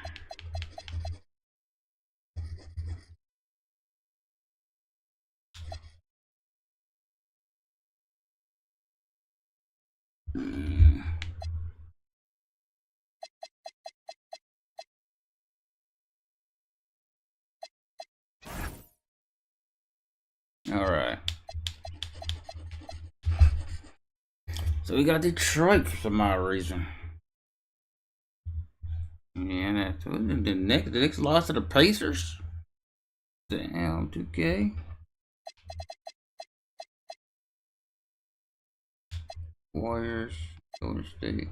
All right. So we got Detroit for some odd reason. Yeah, that's the next loss to the Pacers. Damn, 2K. Warriors, Golden State.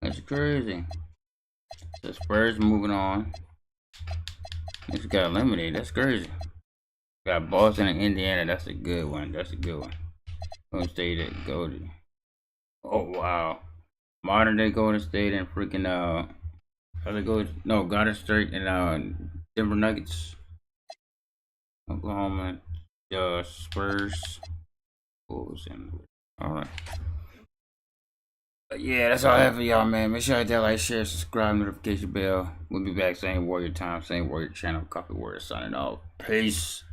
That's crazy. So Spurs moving on. This got eliminated. That's crazy. Got Boston and Indiana. That's a good one. That's a good one. Golden State at Golden. Oh wow. Modern day Golden State and freaking Golden State and Denver Nuggets. Oklahoma, Spurs, Bulls, and alright. Yeah, that's all I have for y'all, man. Make sure you hit that like, share, subscribe, notification bell. We'll be back same Warrior time, same Warrior channel. Copy Warrior signing off. Peace.